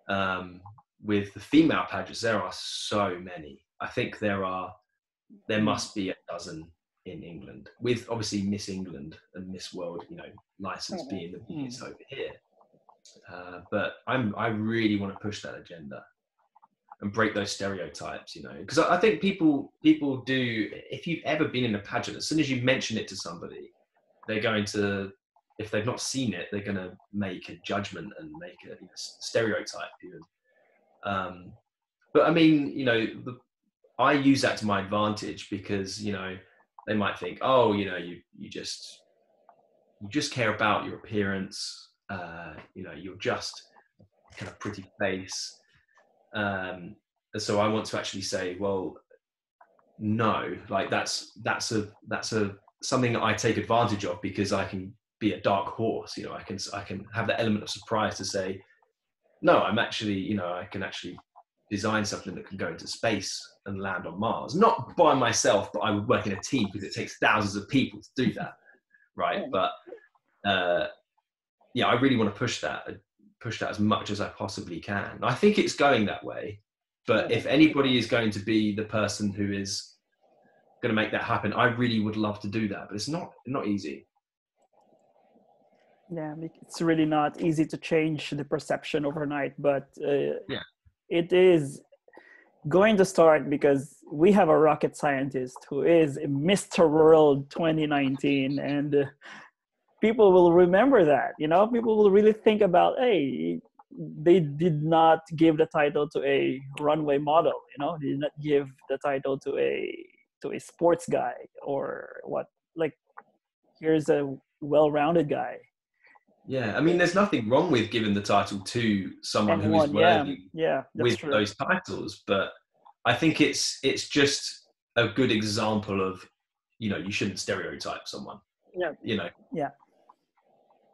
right? With the female pageants, there are so many. I think there must be a dozen in England, with obviously Miss England and Miss World, license being the biggest over here. But I really want to push that agenda and break those stereotypes, because I think people do. If you've ever been in a pageant, as soon as you mention it to somebody, they're going to, if they've not seen it, they're going to make a judgment and make a stereotype even. But I mean, I use that to my advantage because, they might think, oh, you just care about your appearance. You're just kind of pretty face. So I want to actually say, well, no, like that's something that I take advantage of because I can be a dark horse. I can have that element of surprise to say, no, I'm actually, I can actually design something that can go into space and land on Mars. Not by myself, but I would work in a team because it takes thousands of people to do that, right? But I really want to push that as much as I possibly can. I think it's going that way, but if anybody is going to be the person who is going to make that happen, I really would love to do that, but it's not easy.
Yeah, it's really not easy to change the perception overnight, but it is going to start because we have a rocket scientist who is Mr. World 2019, and people will remember that. People will really think about, hey, they did not give the title to a runway model. They did not give the title to a sports guy or what. Like, here's a well-rounded guy.
Yeah, I mean, there's nothing wrong with giving the title to someone who is worthy with true. Those titles, but I think it's just a good example of, you shouldn't stereotype someone.
Yeah.
Yeah.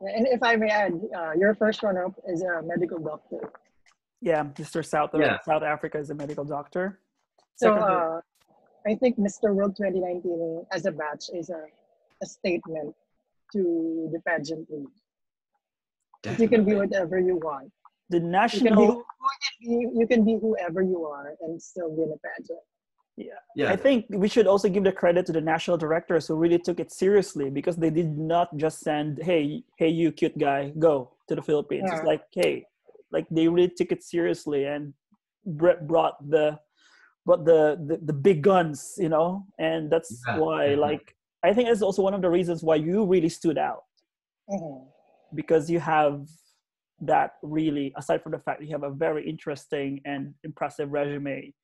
And if I may add, your first runner-up is a medical doctor.
Yeah, Mr. South Africa is a medical doctor.
So I think Mr. World 2019 as a batch is a statement to the pageant league. You can be whatever you want.
The national...
You can be whoever you are and still win a pageant.
Yeah. I think we should also give the credit to the national directors who really took it seriously, because they did not just send, hey, you cute guy, go to the Philippines. Yeah. It's like, hey, like they really took it seriously and brought the big guns, and that's why, like, I think that's also one of the reasons why you really stood out. Mm-hmm. Because you have that really, aside from the fact you have a very interesting and impressive resume,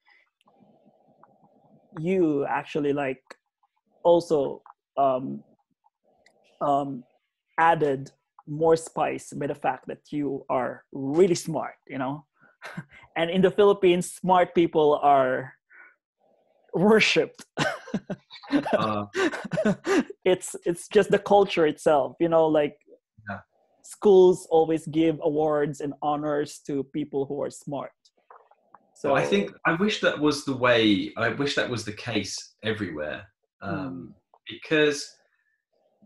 you actually like also added more spice by the fact that you are really smart, and in the Philippines, smart people are worshipped. It's just the culture itself, schools always give awards and honors to people who are smart. So
I wish that was the way. I wish that was the case everywhere, because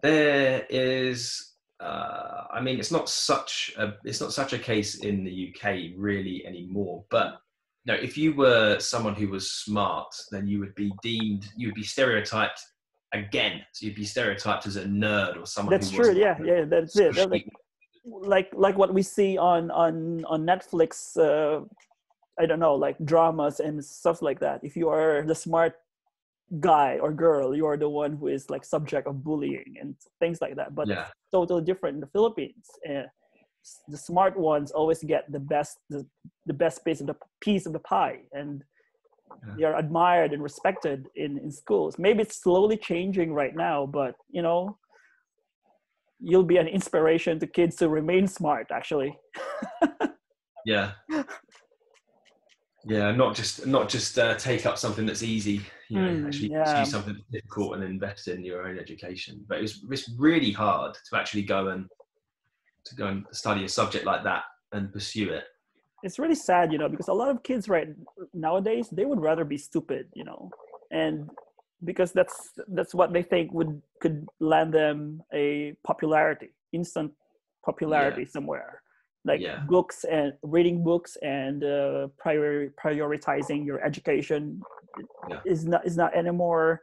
there is. I mean, it's not such a case in the UK really anymore. But if you were someone who was smart, then you would be stereotyped again. So you'd be stereotyped as a nerd or someone.
That's true. Yeah, that's it. Like what we see on Netflix. I don't know, like dramas and stuff like that. If you are the smart guy or girl, you are the one who is like subject of bullying and things like that. But it's totally different in the Philippines. The smart ones always get the best piece of the pie, and they are admired and respected in schools. Maybe it's slowly changing right now, but you'll be an inspiration to kids to remain smart, actually.
Yeah. Yeah, not just take up something that's easy. You know, actually
Yeah,
choose something that's difficult and invest in your own education. But it's really hard to actually go and study a subject like that and pursue it.
it's really sad, because a lot of kids right nowadays, they would rather be stupid, and because that's what they think could land them a instant
Yeah,
popularity somewhere, like
yeah,
books and reading books and prioritizing your education
yeah,
is not anymore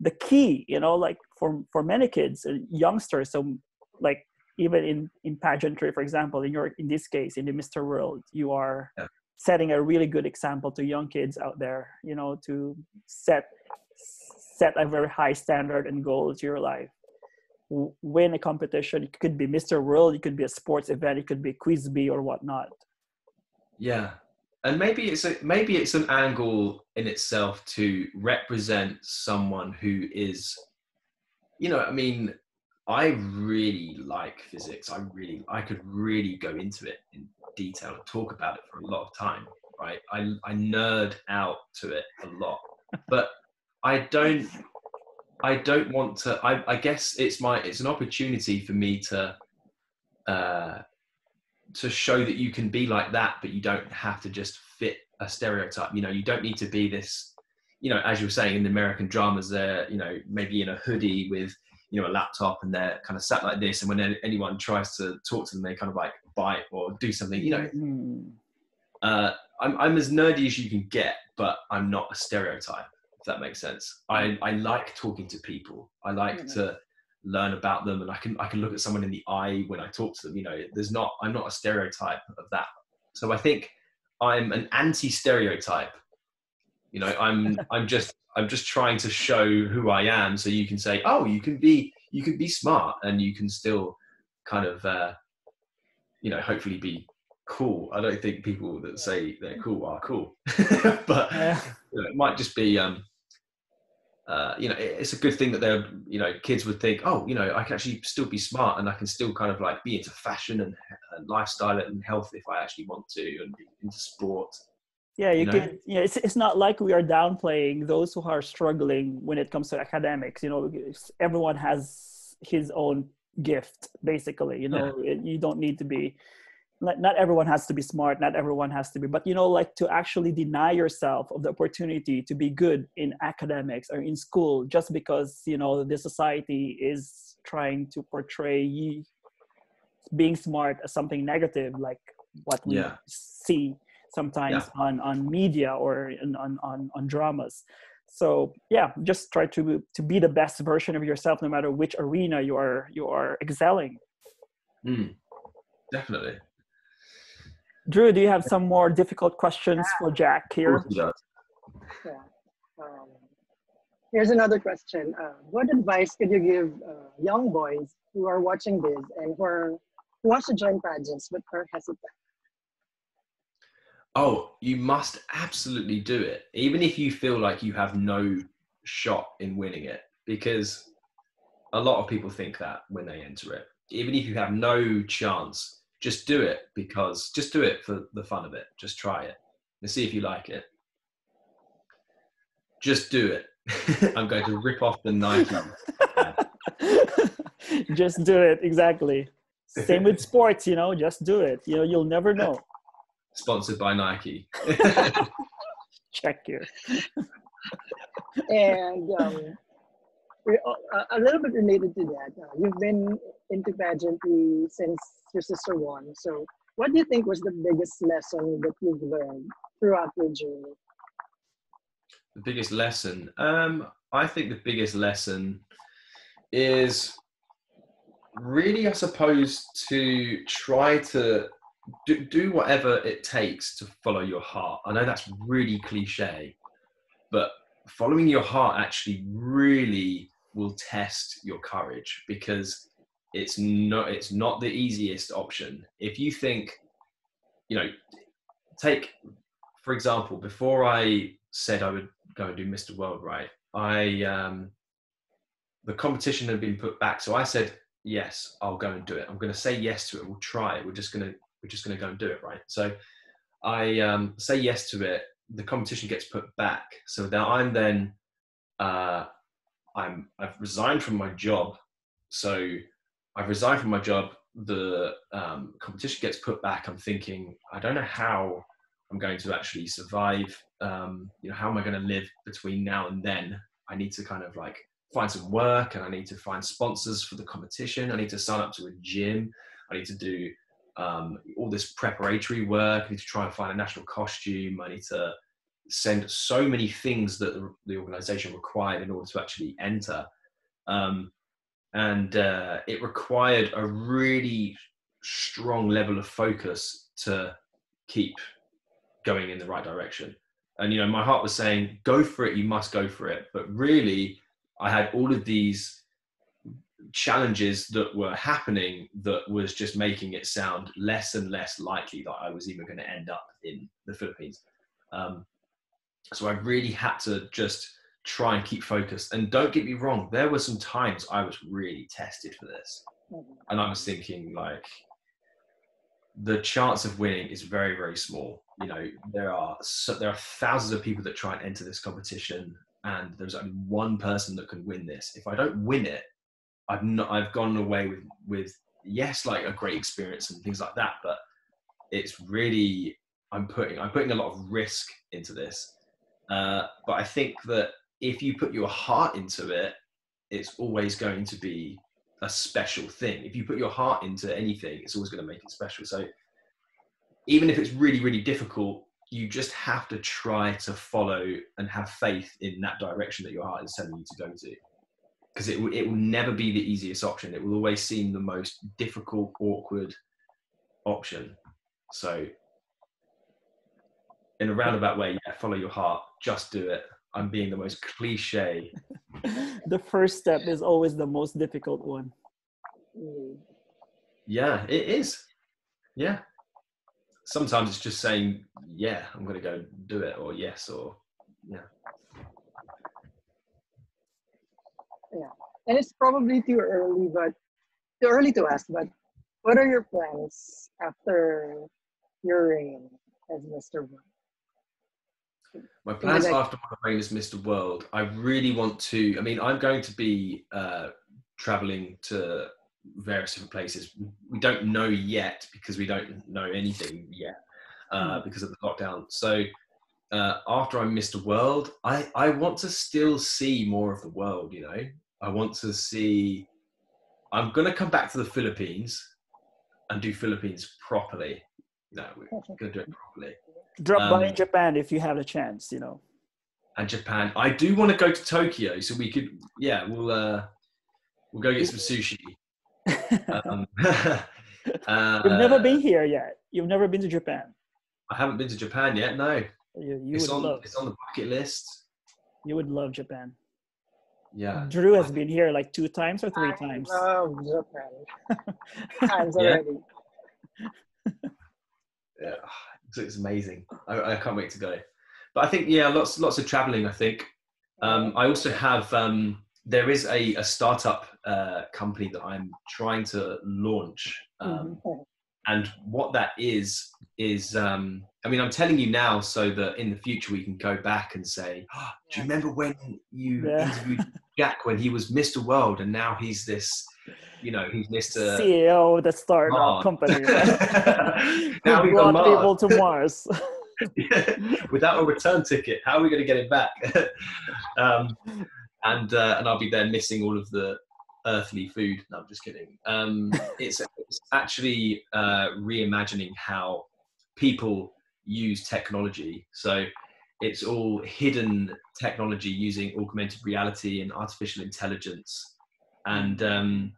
the key, like for many kids and youngsters. So like even in pageantry, for example, in this case in the Mr. World, you are
yeah.
setting a really good example to young kids out there, to set a very high standard and goal to your life. Win a competition. It could be Mr. World, it could be a sports event, it could be quiz bee or whatnot.
Yeah. And maybe it's an angle in itself to represent someone who is, I mean, I really like physics. I could really go into it in detail and talk about it for a lot of time, right? I nerd out to it a lot, but I don't want to. I guess it's an opportunity for me uh, to show that you can be like that, but you don't have to just fit a stereotype. You don't need to be this. As you were saying in the American dramas, they're maybe in a hoodie with a laptop, and they're kind of sat like this, and when anyone tries to talk to them, they kind of like bite or do something. I'm as nerdy as you can get, but I'm not a stereotype, if that makes sense. I like talking to people. I like to learn about them, and I can look at someone in the eye when I talk to them. I'm not a stereotype of that. So I think I'm an anti-stereotype. I'm just trying to show who I am, so you can say, oh, you can be smart, and you can still kind of hopefully be cool. I don't think people that say they're cool are cool, but it might just be it's a good thing that they're kids would think, oh, I can actually still be smart, and I can still kind of like be into fashion and lifestyle and health if I actually want to, and be into sport.
Yeah, you can. Yeah, it's not like we are downplaying those who are struggling when it comes to academics. Everyone has his own gift, basically. You don't need to be. Not everyone has to be smart. Not everyone has to be. But like to actually deny yourself of the opportunity to be good in academics or in school just because the society is trying to portray being smart as something negative, like what we see sometimes on media or on dramas. So yeah, just try to be the best version of yourself, no matter which arena you are excelling.
Definitely.
Drew, do you have some more difficult questions for Jack here?
Yeah. Here's another question. What advice could you give young boys who are watching this and who want to join pageants but are hesitant?
Oh, you must absolutely do it, even if you feel like you have no shot in winning it, because a lot of people think that when they enter it. Even if you have no chance, just do it, just do it for the fun of it. Just try it and see if you like it. Just do it. I'm going to rip off the Nike.
Just do it. Exactly. Same with sports, just do it. You'll never know.
Sponsored by Nike.
Check here.
And a little bit related to that, you've been into pageantry since your sister won. So what do you think was the biggest lesson that you've learned throughout your journey?
The biggest lesson? I think the biggest lesson is really, I suppose, to try to do whatever it takes to follow your heart. I know that's really cliche, but following your heart actually really will test your courage, because it's not the easiest option. If you think, take, for example, before I said I would go and do Mr. World, right? The competition had been put back. So I said, yes, I'll go and do it. I'm going to say yes to it. We'll try it. We're just going to go and do it, right? So I say yes to it, the competition gets put back. So now I've resigned from my job. So I've resigned from my job. The competition gets put back. I'm thinking, I don't know how I'm going to actually survive. How am I going to live between now and then? I need to kind of like find some work, and I need to find sponsors for the competition. I need to sign up to a gym. I need to do all this preparatory work. I need to try and find a national costume. I need to send so many things that the organization required in order to actually enter. And it required a really strong level of focus to keep going in the right direction. And, my heart was saying, go for it, you must go for it. But really, I had all of these challenges that were happening that was just making it sound less and less likely that I was even going to end up in the Philippines. So I really had to just try and keep focused. And don't get me wrong, there were some times I was really tested for this. And I was thinking, like, the chance of winning is very, very small. There are thousands of people that try and enter this competition, and there's only one person that can win this. If I don't win it, I've gone away with yes, like a great experience and things like that, but it's really, I'm putting a lot of risk into this. But I think that if you put your heart into it, it's always going to be a special thing. If you put your heart into anything, it's always going to make it special. So even if it's really, really difficult, you just have to try to follow and have faith in that direction that your heart is telling you to go to. Because it will never be the easiest option. It will always seem the most difficult, awkward option. So in a roundabout way, yeah, follow your heart, just do it. I'm being the most cliche.
The first step is always the most difficult one.
Yeah, it is. Yeah. Sometimes it's just saying, yeah, I'm going to go do it, or yes, or yeah.
Yeah. And it's probably too early to ask, but what are your plans after your reign as Mr. World?
My plans after my reign as Mr. World, I really want to, I'm going to be traveling to various different places. We don't know yet because we don't know anything yet because of the lockdown. So after I'm Mr. World, I want to still see more of the world, I want to see, I'm going to come back to the Philippines and do Philippines properly. No, we're going to do it properly.
Drop by in Japan if you have the chance,
And Japan. I do want to go to Tokyo, so we could, we'll go get some sushi.
You've never been here yet. You've never been to Japan.
I haven't been to Japan yet, no.
It's
on the bucket list.
You would love Japan.
Yeah.
Drew has been here like 2 times or 3 times.
I love Japan. Times already.
Yeah, it's amazing. I can't wait to go. But I think, lots of traveling, I think. I also have, there is a startup company that I'm trying to launch. And what that is I'm telling you now so that in the future we can go back and say, do you remember when you interviewed Jack when he was Mr. World and now he's this, he's Mr.
CEO of the startup company.
Now
we brought people to Mars.
Without a return ticket, how are we going to get it back? And I'll be there missing all of the earthly food. No, I'm just kidding. It's actually reimagining how people use technology. So it's all hidden technology using augmented reality and artificial intelligence. And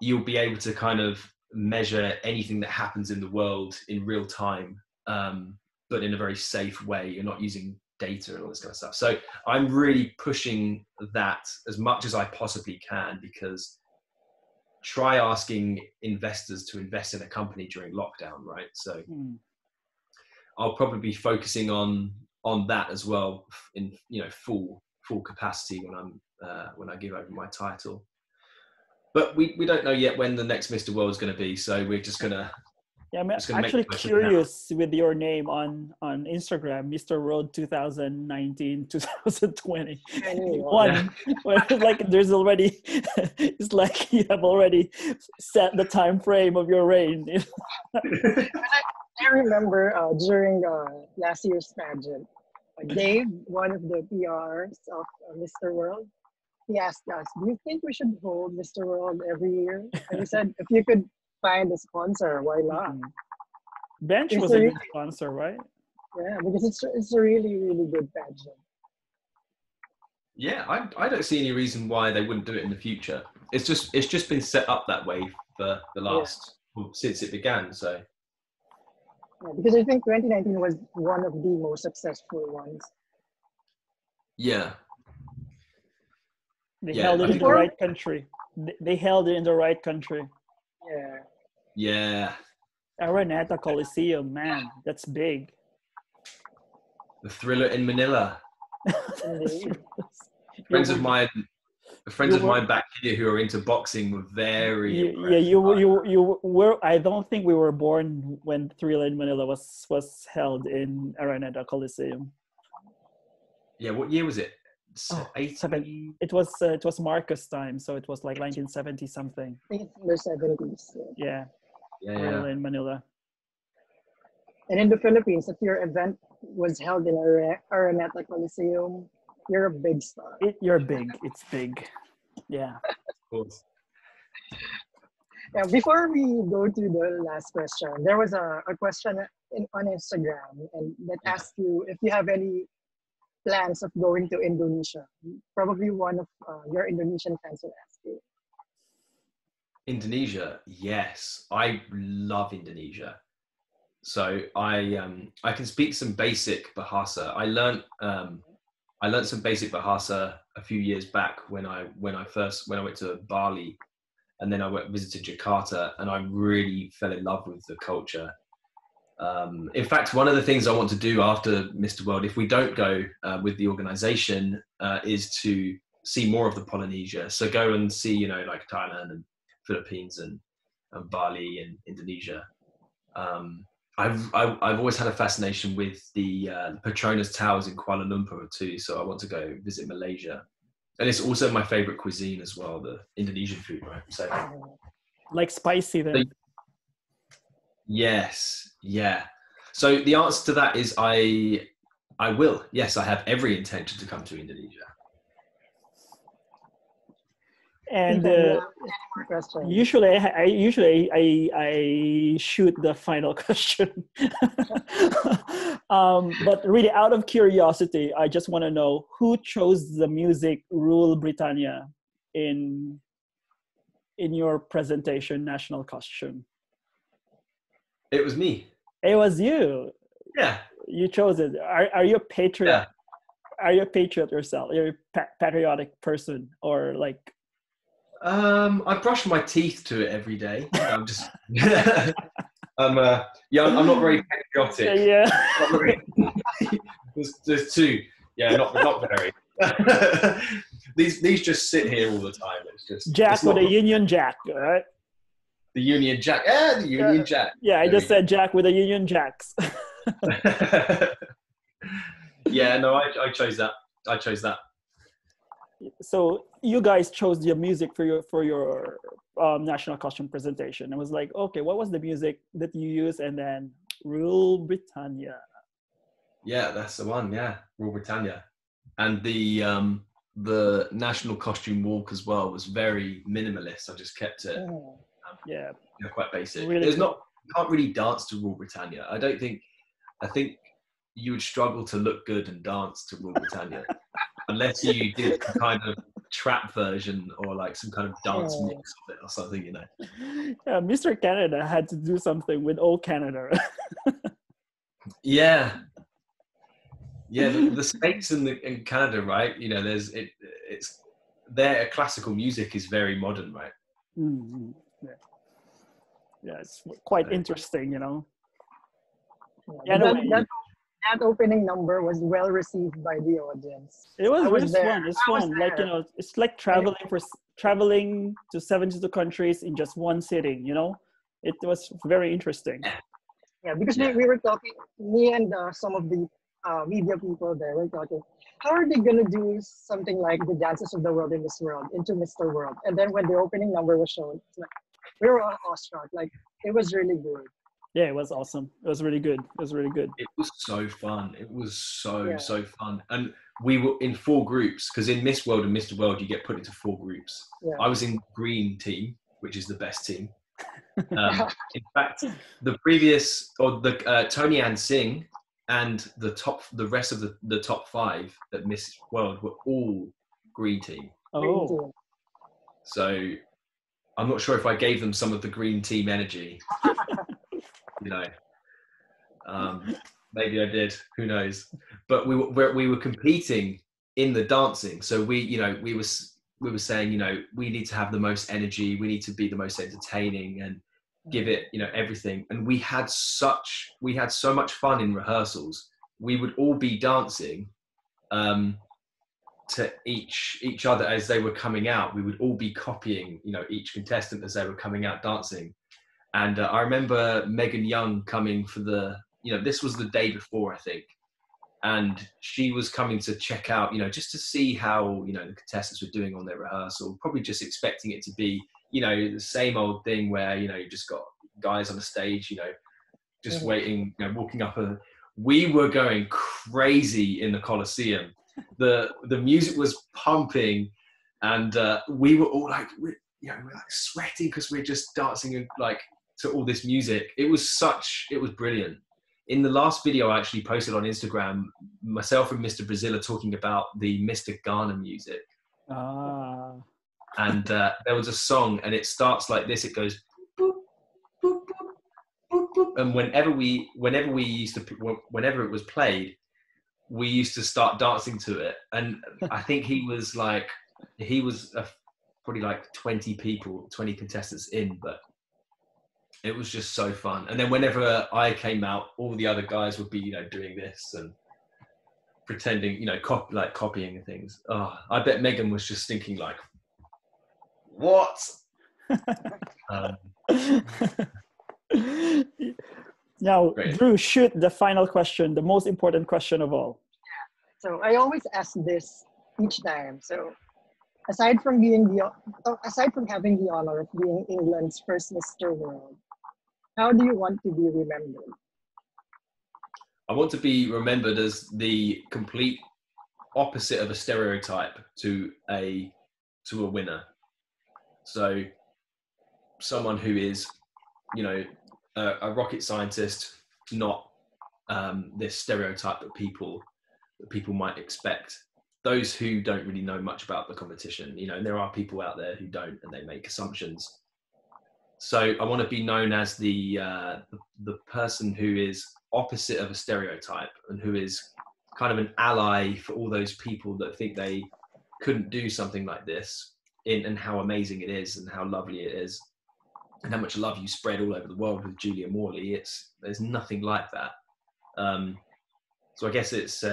you'll be able to kind of measure anything that happens in the world in real time, but in a very safe way. You're not using data and all this kind of stuff. So I'm really pushing that as much as I possibly can, because try asking investors to invest in a company during lockdown, right? So I'll probably be focusing on that as well in full capacity when I give over my title. But we don't know yet when the next Mr. World is going to be, so we're just going to
Yeah, I'm
Just gonna make
actually
the most of it now.
curious with your name on Instagram, Mr. Road 2019, 2020.
Anyone.
One, where it's like there's already, it's like you have already set the time frame of your reign.
I remember during last year's pageant, Dave, one of the PRs of Mr. World, he asked us, "Do you think we should hold Mr. World every year?" And we said, "If you could find a sponsor, why not?"
Bench
It's
was
a
a
re-
good sponsor, right?
yeah, because it's a really really good pageant.
Yeah, I don't see any reason why they wouldn't do it in the future. It's just been set up that way for the last since it began. So
Yeah, because I think 2019 was one of the most successful ones.
yeah,
They
yeah,
held it
I
in
think
the right country. They held it in the right country.
Yeah,
yeah,
Araneta Coliseum, man, that's big.
the Thriller in Manila.
indeed.
Friends
You
of
were-
mine, friends
you
of
were-
mine back here who are into boxing were very
yeah,
impressed.
you were. I don't think we were born when Thriller in Manila was held in Araneta Coliseum.
Yeah, what year was it?
Oh,
80?
It was Marcus time, so it was like 1970 something.
I think it's in the 70s.
Yeah,
Yeah,
Thriller
yeah.
in Manila.
And in the Philippines, if your event was held in Araneta Coliseum, you're a big star.
You're big. It's big. Yeah.
Of course.
Yeah, before we go to the last question, there was a question on Instagram and that
Yeah.
asked you if you have any plans of going to Indonesia. Probably one of your Indonesian fans will ask you.
Indonesia, yes, I love Indonesia. So I can speak some basic Bahasa. I learned some basic Bahasa a few years back when I went to Bali, and then I visited Jakarta, and I really fell in love with the culture. In fact, one of the things I want to do after Mr. World, if we don't go with the organization, is to see more of the Polynesia. So go and see, like Thailand and Philippines and Bali and Indonesia. I've always had a fascination with the Petronas Towers in Kuala Lumpur too. So I want to go visit Malaysia. And it's also my favorite cuisine as well, the Indonesian food, right? So,
Like spicy then.
yes, yeah. So the answer to that is I will. Yes, I have every intention to come to Indonesia.
And
Any more questions?
usually I shoot the final question. But really, out of curiosity, I just want to know who chose the music "Rule Britannia" in your presentation national costume.
It was me.
It was you.
Yeah.
You chose it. Are you a patriot?
Yeah.
Are you a patriot yourself? You're a patriotic person, or like?
I brush my teeth to it every day. I'm just. I'm not very patriotic.
Yeah.
Not very, there's two. Yeah, not very. These just sit here all the time. It's just
Jack with a Union Jack, all right?
The Union Jack. Yeah, the Union Jack.
Yeah, I just said Jack with a Union Jacks.
Yeah, no, I chose that.
So you guys chose the music for your national costume presentation. I was like, okay, what was the music that you used? And then Rule Britannia.
Yeah, that's the one. Yeah, Rule Britannia, and the national costume walk as well was very minimalist. I just kept it.
Yeah,
quite basic.
Really
There's
cool.
not. You can't really dance to Rule Britannia. I think you would struggle to look good and dance to Rule Britannia unless you did some kind of trap version or like some kind of dance mix of it or something,
Yeah, Mr. Canada had to do something with old Canada.
Yeah. Yeah, the States in Canada, right? It's their classical music is very modern, right?
Mm-hmm. Yeah, it's quite interesting,
Yeah,
Anyway,
that opening number was well received by the audience.
it was fun. It's
I was
fun. Like,
there.
it's like traveling to 72 countries in just one sitting, It was very interesting.
Yeah, because
Yeah.
we were talking, me and some of the media people there were talking, how are they gonna do something like the Dances of the World in Miss World into Mr. World? And then when the opening number was shown, it's like, we were all awestruck. Like, it was really good.
Yeah, it was awesome. It was really good. It was really good.
It was so fun. It was
Yeah.
so fun. And we were in 4 groups, because in Miss World and Mr. World, you get put into 4 groups.
Yeah.
I was in green team, which is the best team. In fact, the previous, or the Tony Ann Singh and the rest of the top 5 at Miss World were all green team.
Oh,
So I'm not sure if I gave them some of the green team energy. You know, maybe I did. Who knows? But we were competing in the dancing. So we were saying, you know, we need to have the most energy. We need to be the most entertaining and give it, you know, everything. And we had so much fun in rehearsals. We would all be dancing to each other as they were coming out. We would all be copying, you know, each contestant as they were coming out dancing. And I remember Megan Young coming for this was the day before, I think. And she was coming to check out, you know, just to see how, you know, the contestants were doing on their rehearsal, probably just expecting it to be, you know, the same old thing where, you know, you just got guys on the stage, you know, just waiting, you know, walking up. We were going crazy in the Coliseum. The music was pumping, and we were all like, we're like sweating because we're just dancing and like to all this music. It was brilliant. In the last video I actually posted on Instagram, myself and Mr. Brazil are talking about the Mr. Ghana music. And there was a song, and it starts like this. It goes, boop, boop, boop, boop, boop. And whenever it was played, we used to start dancing to it. And I think he was probably like 20 contestants in, but it was just so fun. And then whenever I came out, all the other guys would be, you know, doing this and pretending, you know, copying and things. Oh, I bet Megan was just thinking like, what?
Now,
Great.
Drew, shoot the final question, the most important question of all.
So I always ask this each time. So aside from having the honor of being England's first Mr. World, how do you want to be remembered?
I want to be remembered as the complete opposite of a stereotype to a winner. So someone who is, you know, a rocket scientist, not this stereotype that people might expect. Those who don't really know much about the competition, you know, and there are people out there who don't, and they make assumptions. So I want to be known as the person who is opposite of a stereotype, and who is kind of an ally for all those people that think they couldn't do something like this, and how amazing it is, and how lovely it is, and how much love you spread all over the world with Julia Morley. There's nothing like that. So I guess it's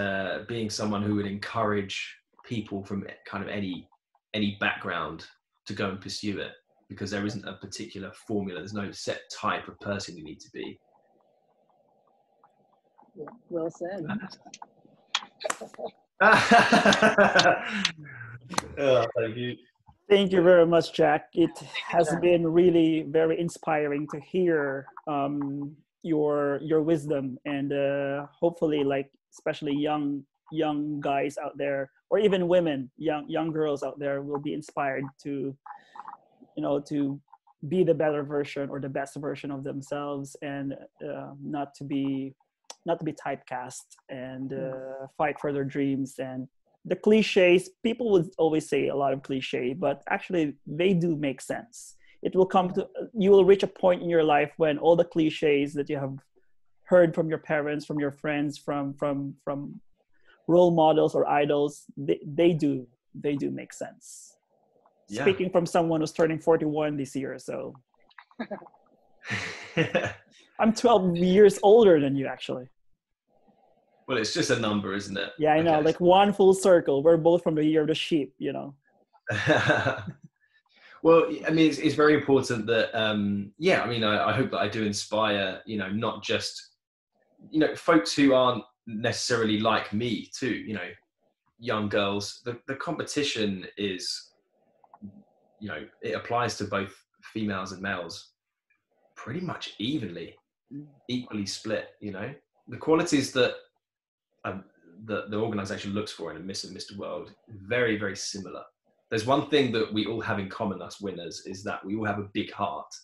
being someone who would encourage people from kind of any background to go and pursue it, because there isn't a particular formula. There's no set type of person you need to be.
Yeah, well said.
Oh, thank you.
Thank you very much, Jack. It has been really very inspiring to hear your wisdom, and hopefully, like, especially young guys out there, or even women, young girls out there, will be inspired to, you know, to be the better version or the best version of themselves, and not to be typecast, and fight for their dreams. And the cliches, people would always say a lot of cliche, but actually they do make sense. It will come to, you will reach a point in your life when all the cliches that you have heard from your parents, from your friends, from role models or idols, they do make sense. Yeah. Speaking from someone who's turning 41 this year, so I'm 12 years older than you, actually.
Well, it's just a number, isn't it?
Yeah, I know. Okay. Like one full circle. We're both from the year of the sheep, you know.
Well, I mean, it's very important that, yeah, I mean, I hope that I do inspire, you know, not just, you know, folks who aren't necessarily like me too, you know, young girls. The competition is, you know, it applies to both females and males pretty much equally split, you know. The qualities that the organization looks for in a Miss and Mr. World, very, very similar. There's one thing that we all have in common, us winners, is that we all have a big heart.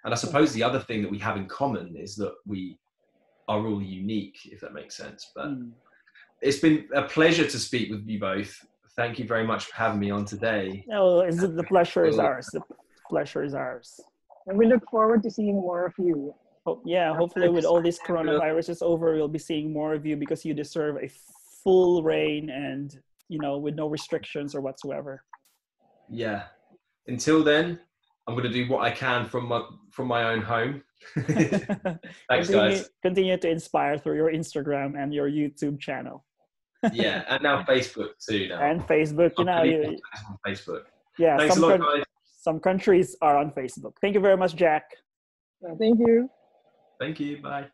And I suppose the other thing that we have in common is that we are all unique, if that makes sense. But it's been a pleasure to speak with you both. Thank you very much for having me on today.
No, the pleasure is ours. The pleasure is ours.
And we look forward to seeing more of you.
Yeah, hopefully with all this coronavirus is over, we'll be seeing more of you because you deserve a full reign and, you know, with no restrictions or whatsoever.
Yeah. Until then, I'm going to do what I can from my own home. Thanks, guys.
Continue to inspire through your Instagram and your YouTube channel.
Yeah, and now Facebook too. Now.
And Facebook, you know.
On Facebook.
Yeah,
thanks a lot, guys.
Some countries are on Facebook. Thank you very much, Jack.
Thank you.
Thank you. Bye.